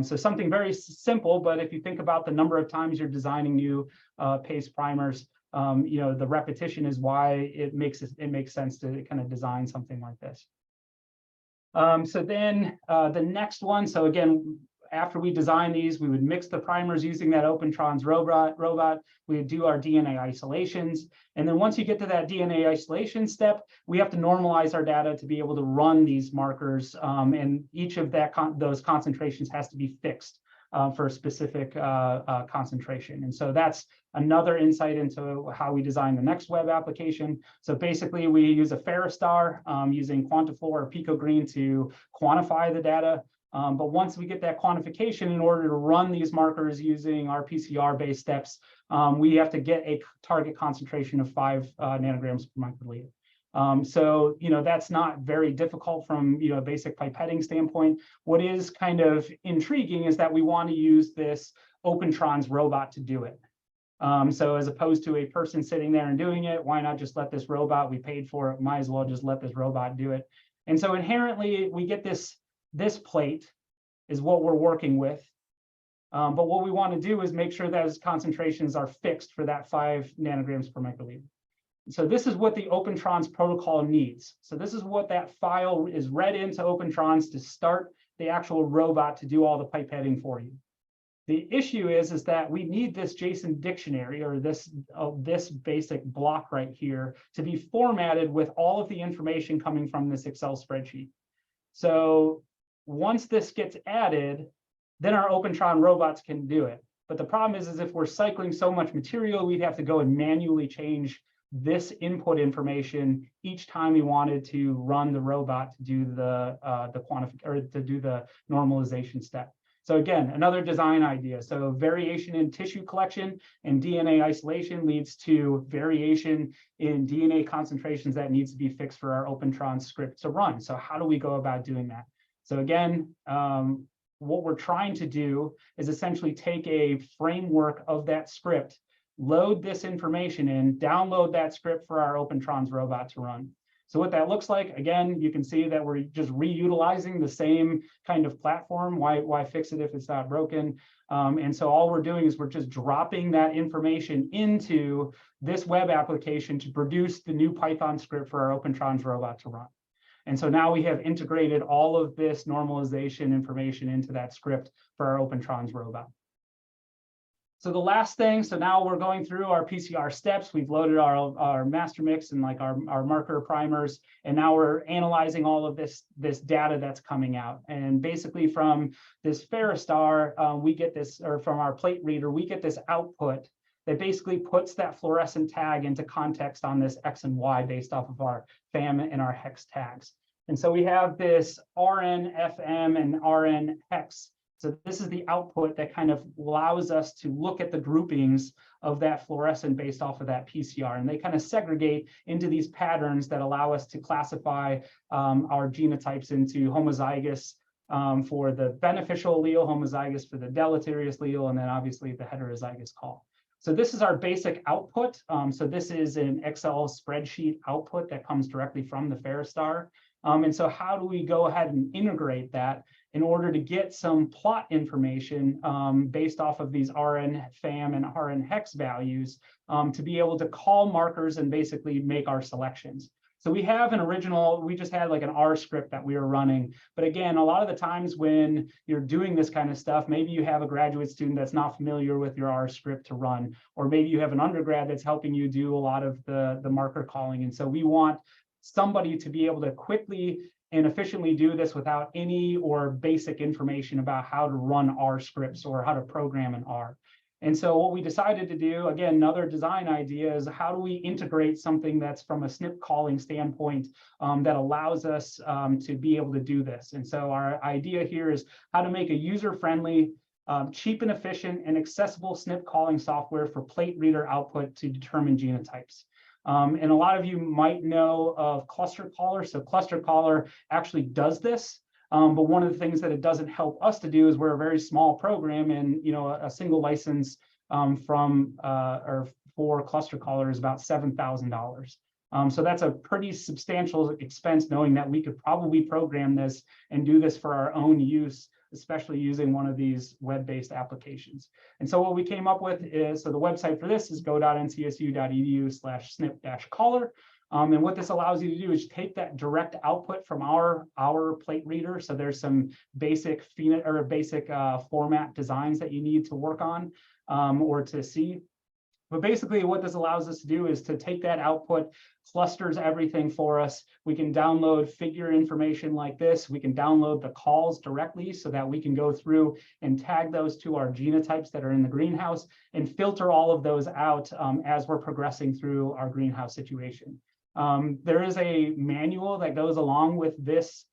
So something very simple, but if you think about the number of times you're designing new PACE primers, the repetition is why it makes sense to kind of design something like this. So then the next one, so again, after we design these, we would mix the primers using that OpenTrons robot. We would do our DNA isolations. And then once you get to that DNA isolation step, we have to normalize our data to be able to run these markers. And each of those concentrations has to be fixed for a specific concentration. And so that's another insight into how we design the next web application. So basically, we use a Ferristar using Quantiflow or Picogreen to quantify the data. But once we get that quantification, in order to run these markers using our PCR-based steps, we have to get a target concentration of 5 nanograms per microliter. So, that's not very difficult from, a basic pipetting standpoint. What is kind of intriguing is that we want to use this OpenTrons robot to do it. So as opposed to a person sitting there and doing it, why not just let this robot, we paid for it, might as well just let this robot do it. And so inherently we get this plate is what we're working with. But what we want to do is make sure that those concentrations are fixed for that 5 nanograms per microliter. So this is what the OpenTrons protocol needs. So this is what that file is read into OpenTrons to start the actual robot to do all the pipetting for you. The issue is that we need this JSON dictionary, or this basic block right here, to be formatted with all of the information coming from this Excel spreadsheet. So once this gets added, then our OpenTron robots can do it. But the problem is if we're cycling so much material, we'd have to go and manually change this input information each time we wanted to run the robot to do the quantification, or to do the normalization step. So again, another design idea. So variation in tissue collection and DNA isolation leads to variation in DNA concentrations that needs to be fixed for our OpenTron script to run. So how do we go about doing that? So again, what we're trying to do is essentially take a framework of that script, load this information in, download that script for our OpenTrons robot to run. So what that looks like, again, you can see that we're just reutilizing the same kind of platform. Why fix it if it's not broken? And so all we're doing is we're just dropping that information into this web application to produce the new Python script for our OpenTrons robot to run. And so now we have integrated all of this normalization information into that script for our OpenTrons robot. So the last thing, so now we're going through our PCR steps. We've loaded our master mix and like our marker primers, and now we're analyzing all of this data that's coming out. And basically from this Ferristar, we get this, or from our plate reader, we get this output that basically puts that fluorescent tag into context on this X and Y based off of our FAM and our hex tags. And so we have this RN, FM, and RN hex. So this is the output that kind of allows us to look at the groupings of that fluorescent based off of that PCR. And they kind of segregate into these patterns that allow us to classify our genotypes into homozygous for the beneficial allele, homozygous for the deleterious allele, and then obviously the heterozygous call. So this is our basic output. So this is an Excel spreadsheet output that comes directly from the Ferristar. And so how do we go ahead and integrate that in order to get some plot information based off of these RN FAM and RN hex values to be able to call markers and basically make our selections. So we have an original, we just had like an R script that we were running. But again, a lot of the times when you're doing this kind of stuff, maybe you have a graduate student that's not familiar with your R script to run, or maybe you have an undergrad that's helping you do a lot of the marker calling. And so we want somebody to be able to quickly and efficiently do this without any or basic information about how to run R scripts or how to program in R. And so what we decided to do, again, another design idea is how do we integrate something that's from a SNP calling standpoint that allows us to be able to do this. And so our idea here is how to make a user-friendly, cheap and efficient and accessible SNP calling software for plate reader output to determine genotypes. And a lot of you might know of Cluster Caller. So Cluster Caller actually does this. But one of the things that it doesn't help us to do is we're a very small program, and a single license for Cluster Caller is about $7,000. So that's a pretty substantial expense, knowing that we could probably program this and do this for our own use, especially using one of these web-based applications. And so what we came up with is, so the website for this is go.ncsu.edu/snip-caller. And what this allows you to do is take that direct output from our plate reader. So there's some basic format designs that you need to work on or to see. But basically what this allows us to do is to take that output, clusters everything for us. We can download figure information like this. We can download the calls directly so that we can go through and tag those to our genotypes that are in the greenhouse and filter all of those out as we're progressing through our greenhouse situation. There is a manual that goes along with this.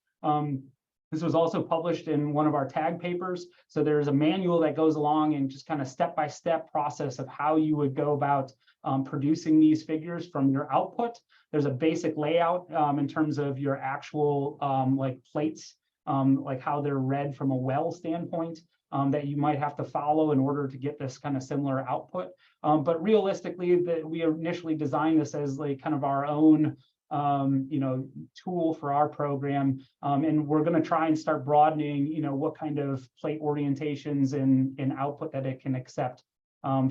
This was also published in one of our tag papers. So there's a manual that goes along and just kind of step-by-step process of how you would go about producing these figures from your output. There's a basic layout in terms of your actual like plates, like how they're read from a well standpoint that you might have to follow in order to get this kind of similar output. But realistically, we initially designed this as like kind of our own tool for our program. And we're going to try and start broadening, what kind of plate orientations and output that it can accept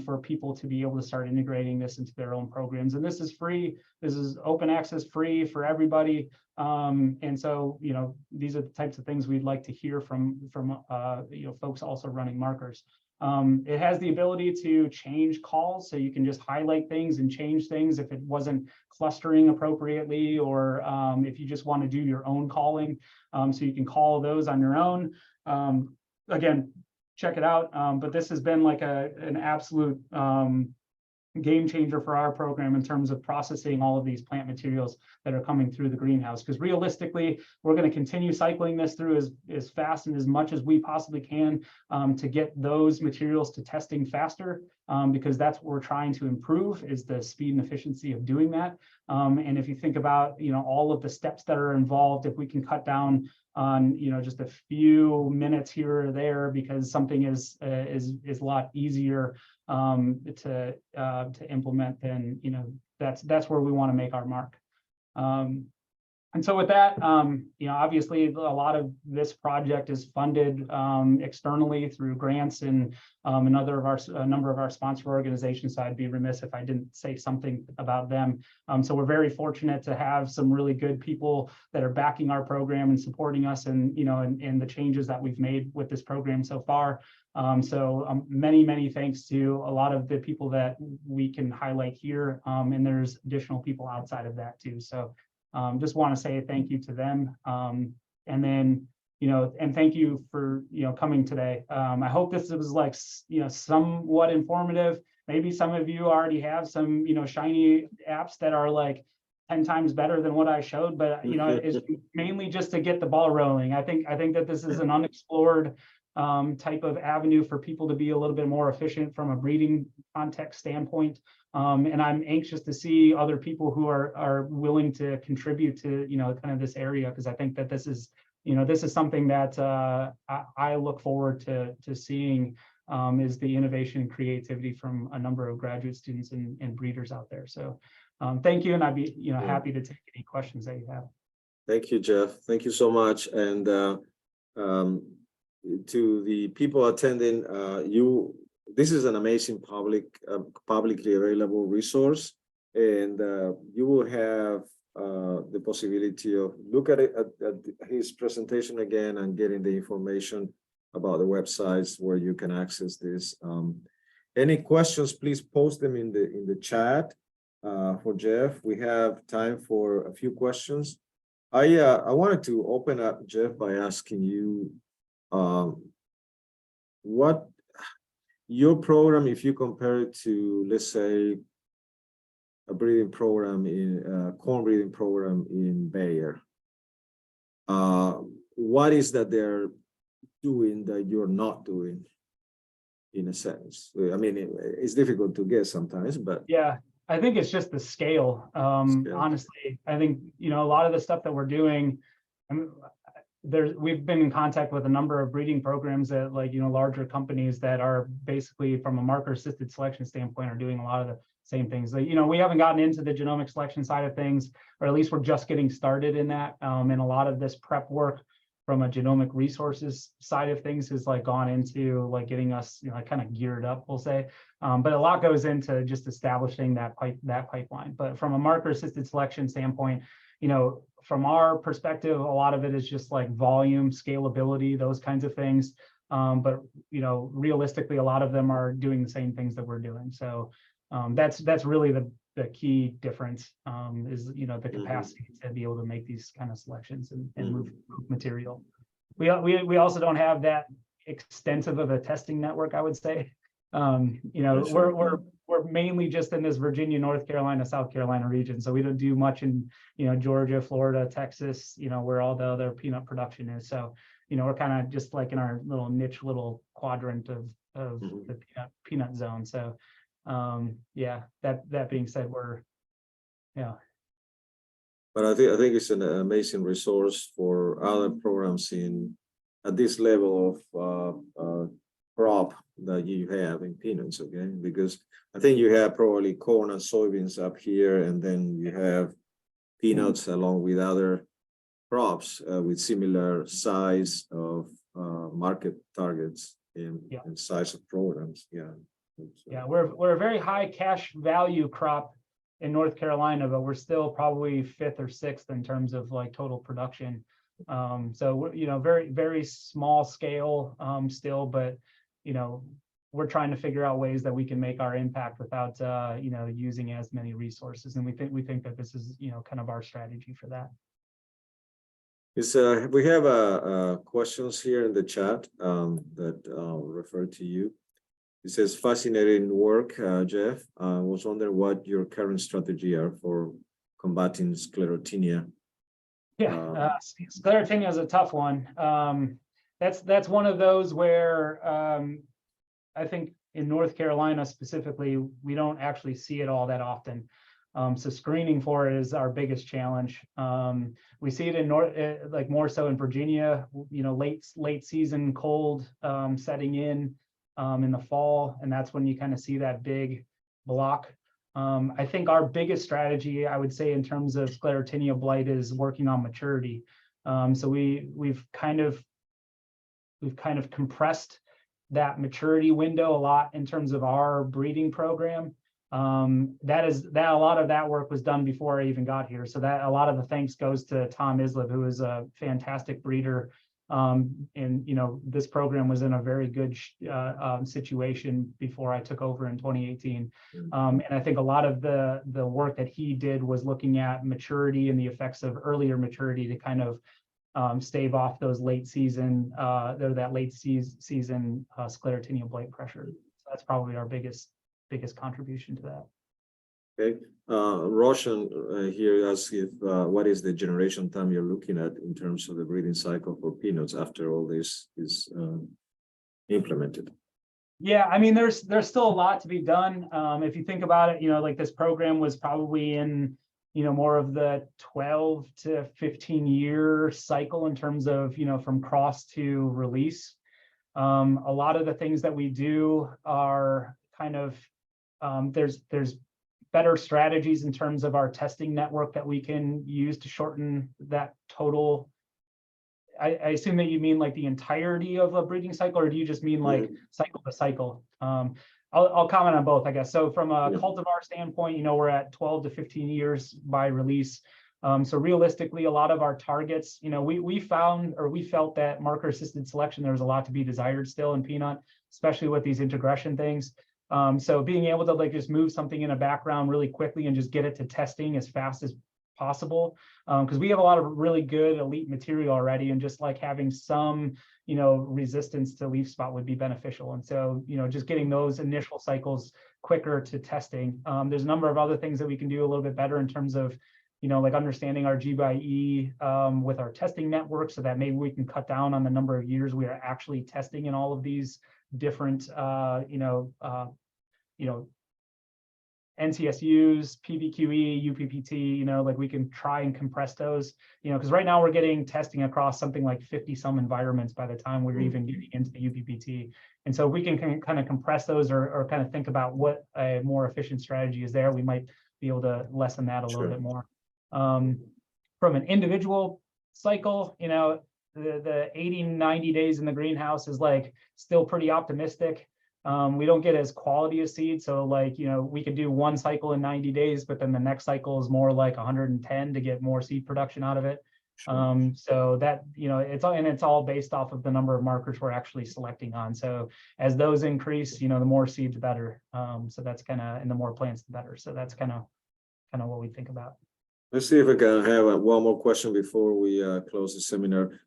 for people to be able to start integrating this into their own programs. And this is free. This is open access, free for everybody. And so, these are the types of things we'd like to hear from folks also running markers. It has the ability to change calls, so you can just highlight things and change things if it wasn't clustering appropriately, or if you just want to do your own calling, so you can call those on your own. Again, check it out. But this has been like an absolute game changer for our program in terms of processing all of these plant materials that are coming through the greenhouse. Because realistically, we're going to continue cycling this through as fast and as much as we possibly can to get those materials to testing faster, because that's what we're trying to improve, is the speed and efficiency of doing that. And if you think about, all of the steps that are involved, if we can cut down on, just a few minutes here or there, because something is a lot easier to implement, then that's where we want to make our mark. And so with that, obviously a lot of this project is funded externally through grants and a number of our sponsor organizations. So I'd be remiss if I didn't say something about them. So we're very fortunate to have some really good people that are backing our program and supporting us, and and the changes that we've made with this program so far. So many thanks to a lot of the people that we can highlight here, and there's additional people outside of that too. So just want to say thank you to them, and then and thank you for coming today. I hope this was like somewhat informative. Maybe some of you already have some shiny apps that are like 10 times better than what I showed, but it's mainly just to get the ball rolling. I think that this is an unexplored type of avenue for people to be a little bit more efficient from a breeding context standpoint. And I'm anxious to see other people who are willing to contribute to kind of this area, because I think that this is something that I look forward to seeing, is the innovation and creativity from a number of graduate students and breeders out there. So thank you, and I'd be happy to take any questions that you have. Thank you, Jeff. Thank you so much. And to the people attending, this is an amazing publicly available resource, and you will have the possibility of look at it at his presentation again and getting the information about the websites where you can access this. Any questions, please post them in the chat for Jeff. We have time for a few questions. I wanted to open up, Jeff, by asking you what your program, if you compare it to, let's say, a breeding program corn breeding program in Bayer, what is that they're doing that you're not doing, in a sense? I mean, it's difficult to guess sometimes, but yeah, I think it's just the scale. Honestly, I think a lot of the stuff that we're doing, we've been in contact with a number of breeding programs that larger companies that are basically, from a marker assisted selection standpoint, are doing a lot of the same things. We haven't gotten into the genomic selection side of things, or at least we're just getting started in that. And a lot of this prep work from a genomic resources side of things has like gone into like getting us, you know, kind of geared up, we'll say. But a lot goes into just establishing that pipeline. But from a marker assisted selection standpoint, you know, from our perspective, a lot of it is just like volume, scalability, those kinds of things. But you know, realistically, a lot of them are doing the same things that we're doing. So that's really the key difference, is, you know, the capacity to be able to make these kind of selections and move material. We also don't have that extensive of a testing network, I would say. You know, we're mainly just in this Virginia, North Carolina, South Carolina region. So we don't do much in, you know, Georgia, Florida, Texas, you know, where all the other peanut production is. So, you know, we're kind of just like in our little niche little quadrant of the peanut zone. So yeah, that being said, but I think it's an amazing resource for other programs at this level of crop that you have in peanuts, okay? Because I think you have probably corn and soybeans up here, and then you have peanuts along with other crops with similar size of market targets and size of programs. Yeah, we're a very high cash value crop in North Carolina, but we're still probably 5th or 6th in terms of like total production. So we're, you know, very, very small scale still, but you know, we're trying to figure out ways that we can make our impact without you know, using as many resources. And we think that this is, you know, kind of our strategy for that. We have questions here in the chat that I'll refer to you. It says, fascinating work, Jeff. I was wondering what your current strategy are for combating sclerotinia. Yeah, sclerotinia is a tough one. That's one of those where I think in North Carolina specifically, we don't actually see it all that often. So screening for it is our biggest challenge. We see it in like more so in Virginia, you know, late season cold setting in the fall, and that's when you kind of see that big block. I think our biggest strategy, I would say, in terms of sclerotinia blight is working on maturity. So we've kind of compressed that maturity window a lot in terms of our breeding program. That a lot of that work was done before I even got here. So that a lot of the thanks goes to Tom Islip, who is a fantastic breeder. And you know, this program was in a very good situation before I took over in 2018. And I think a lot of the work that he did was looking at maturity and the effects of earlier maturity to kind of stave off those late season sclerotinia blight pressure. So that's probably our biggest contribution to that. Okay, Roshan here asks if what is the generation time you're looking at in terms of the breeding cycle for peanuts after all this is implemented? Yeah, I mean, there's still a lot to be done. If you think about it, you know, like this program was probably in, you know, more of the 12 to 15 year cycle in terms of, you know, from cross to release. A lot of the things that we do are kind of there's better strategies in terms of our testing network that we can use to shorten that total. I assume that you mean like the entirety of a breeding cycle, or do you just mean like cycle to cycle? I'll comment on both, I guess. So from a cultivar standpoint, you know, we're at 12 to 15 years by release. So realistically, a lot of our targets, you know, we felt that marker assisted selection, there was a lot to be desired still in peanut, especially with these integration things. So being able to like just move something in a background really quickly and just get it to testing as fast as possible, because we have a lot of really good elite material already, and just like having some, you know, resistance to leaf spot would be beneficial. And so, you know, just getting those initial cycles quicker to testing. There's a number of other things that we can do a little bit better in terms of, you know, like understanding our G by E with our testing network, so that maybe we can cut down on the number of years we are actually testing in all of these different, NCSUs, PVQE, UPPT, you know, like we can try and compress those, you know, because right now we're getting testing across something like 50 some environments by the time we're even getting into the UPPT. And so we can kind of compress those or kind of think about what a more efficient strategy is there. We might be able to lessen that a little bit more. From an individual cycle, you know, the 80, 90 days in the greenhouse is like still pretty optimistic. We don't get as quality a seed. So like, we could do one cycle in 90 days, but then the next cycle is more like 110 to get more seed production out of it. So that, it's all based off of the number of markers we're actually selecting on. So as those increase, the more seeds, the better. So that's kind of, and the more plants, the better. So that's kind of what we think about. Let's see if I can have one more question before we close the seminar.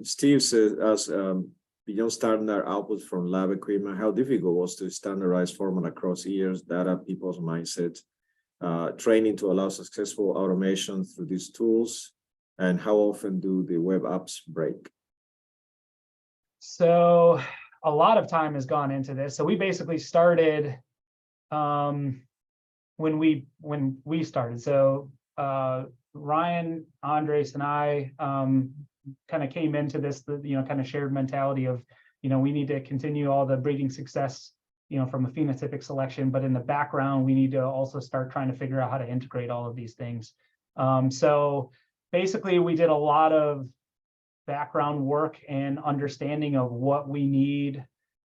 Steve says, beyond standard output from lab equipment, how difficult was to standardize format across years, data, people's mindsets, training to allow successful automation through these tools, and how often do the web apps break? So a lot of time has gone into this. So we basically started when we started. So Ryan, Andres, and I kind of came into this, kind of shared mentality of, we need to continue all the breeding success, from a phenotypic selection, but in the background, we need to also start trying to figure out how to integrate all of these things. So basically, we did a lot of background work and understanding of what we need,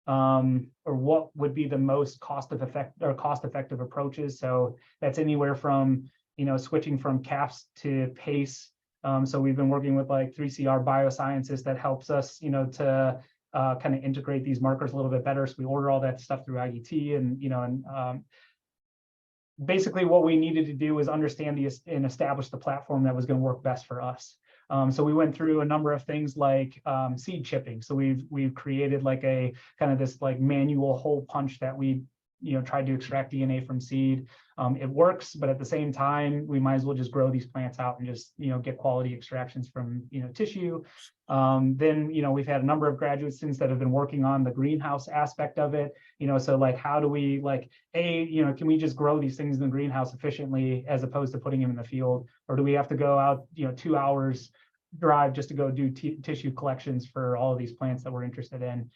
or what would be the most cost-effective approaches. So that's anywhere from, switching from CAFs to PACE. So we've been working with like 3CR biosciences that helps us, to kind of integrate these markers a little bit better. So we order all that stuff through IET, and basically what we needed to do was understand and establish the platform that was going to work best for us. So we went through a number of things like seed chipping. So we've created like a kind of this like manual hole punch that we tried to extract DNA from seed. It works, but at the same time, we might as well just grow these plants out and just get quality extractions from tissue. Then we've had a number of graduate students that have been working on the greenhouse aspect of it. So like how do we can we just grow these things in the greenhouse efficiently as opposed to putting them in the field, or do we have to go out 2 hours drive just to go do tissue collections for all of these plants that we're interested in?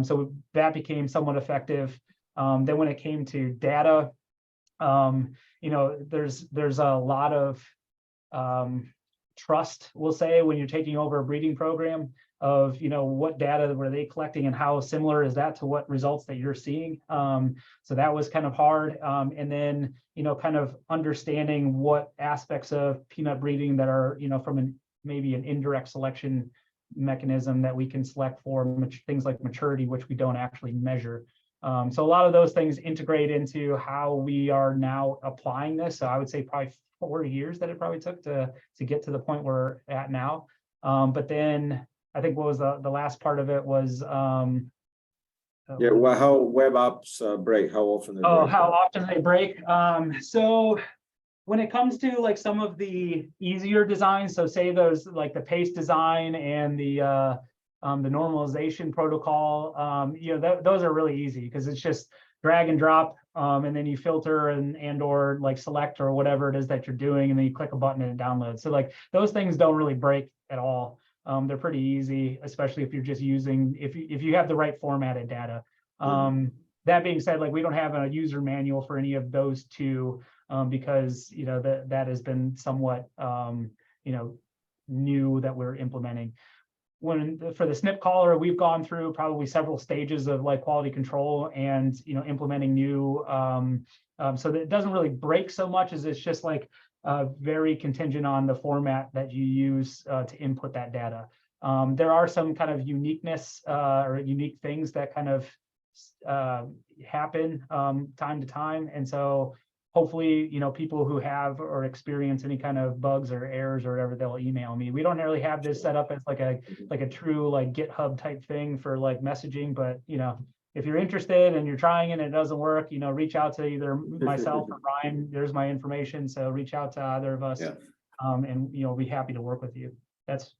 So that became somewhat effective. Then when it came to data, there's a lot of trust, we'll say, when you're taking over a breeding program of, what data were they collecting and how similar is that to what results that you're seeing. So that was kind of hard. And then, kind of understanding what aspects of peanut breeding that are, from maybe an indirect selection mechanism that we can select for things like maturity, which we don't actually measure. So a lot of those things integrate into how we are now applying this. So I would say probably 4 years that it probably took to get to the point we're at now. But then I think what was the last part of it was well, how web apps break, how often they break? How often they break. So when it comes to like some of the easier designs, so say those like the PACE design and the normalization protocol, those are really easy because it's just drag and drop, and then you filter and or like select or whatever it is that you're doing, and then you click a button and it downloads. So like those things don't really break at all. They're pretty easy, especially if you're just using, if you have the right formatted data. That being said, like we don't have a user manual for any of those two, because that has been somewhat new that we're implementing. For the SNP caller, we've gone through probably several stages of like quality control and implementing new, so that it doesn't really break so much as it's just like very contingent on the format that you use to input that data. There are some kind of uniqueness or unique things that kind of happen time to time, and so hopefully, people who have or experience any kind of bugs or errors or whatever, they'll email me. We don't really have this set up as like a true like GitHub type thing for like messaging, but if you're interested and you're trying it and it doesn't work, reach out to either myself or Ryan. There's my information, so reach out to either of us, and we'll be happy to work with you. That's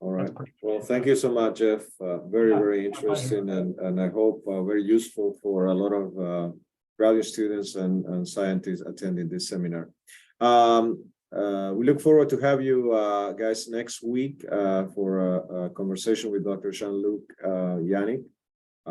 all right. Well, thank you so much, Jeff. Very interesting, and I hope very useful for a lot of graduate students and scientists attending this seminar. We look forward to have you guys next week for a conversation with Dr. Jean-Luc Yannick.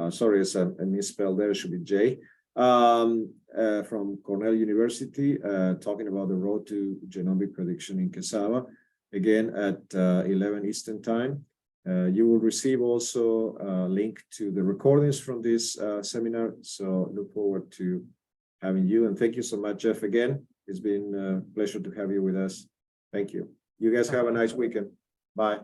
Sorry, it's a misspell there. It should be J. From Cornell University, talking about the road to genomic prediction in cassava. again at 11 Eastern time. You will receive also a link to the recordings from this seminar. So look forward to having you. And thank you so much, Jeff, again. It's been a pleasure to have you with us. Thank you. You guys have a nice weekend. Bye.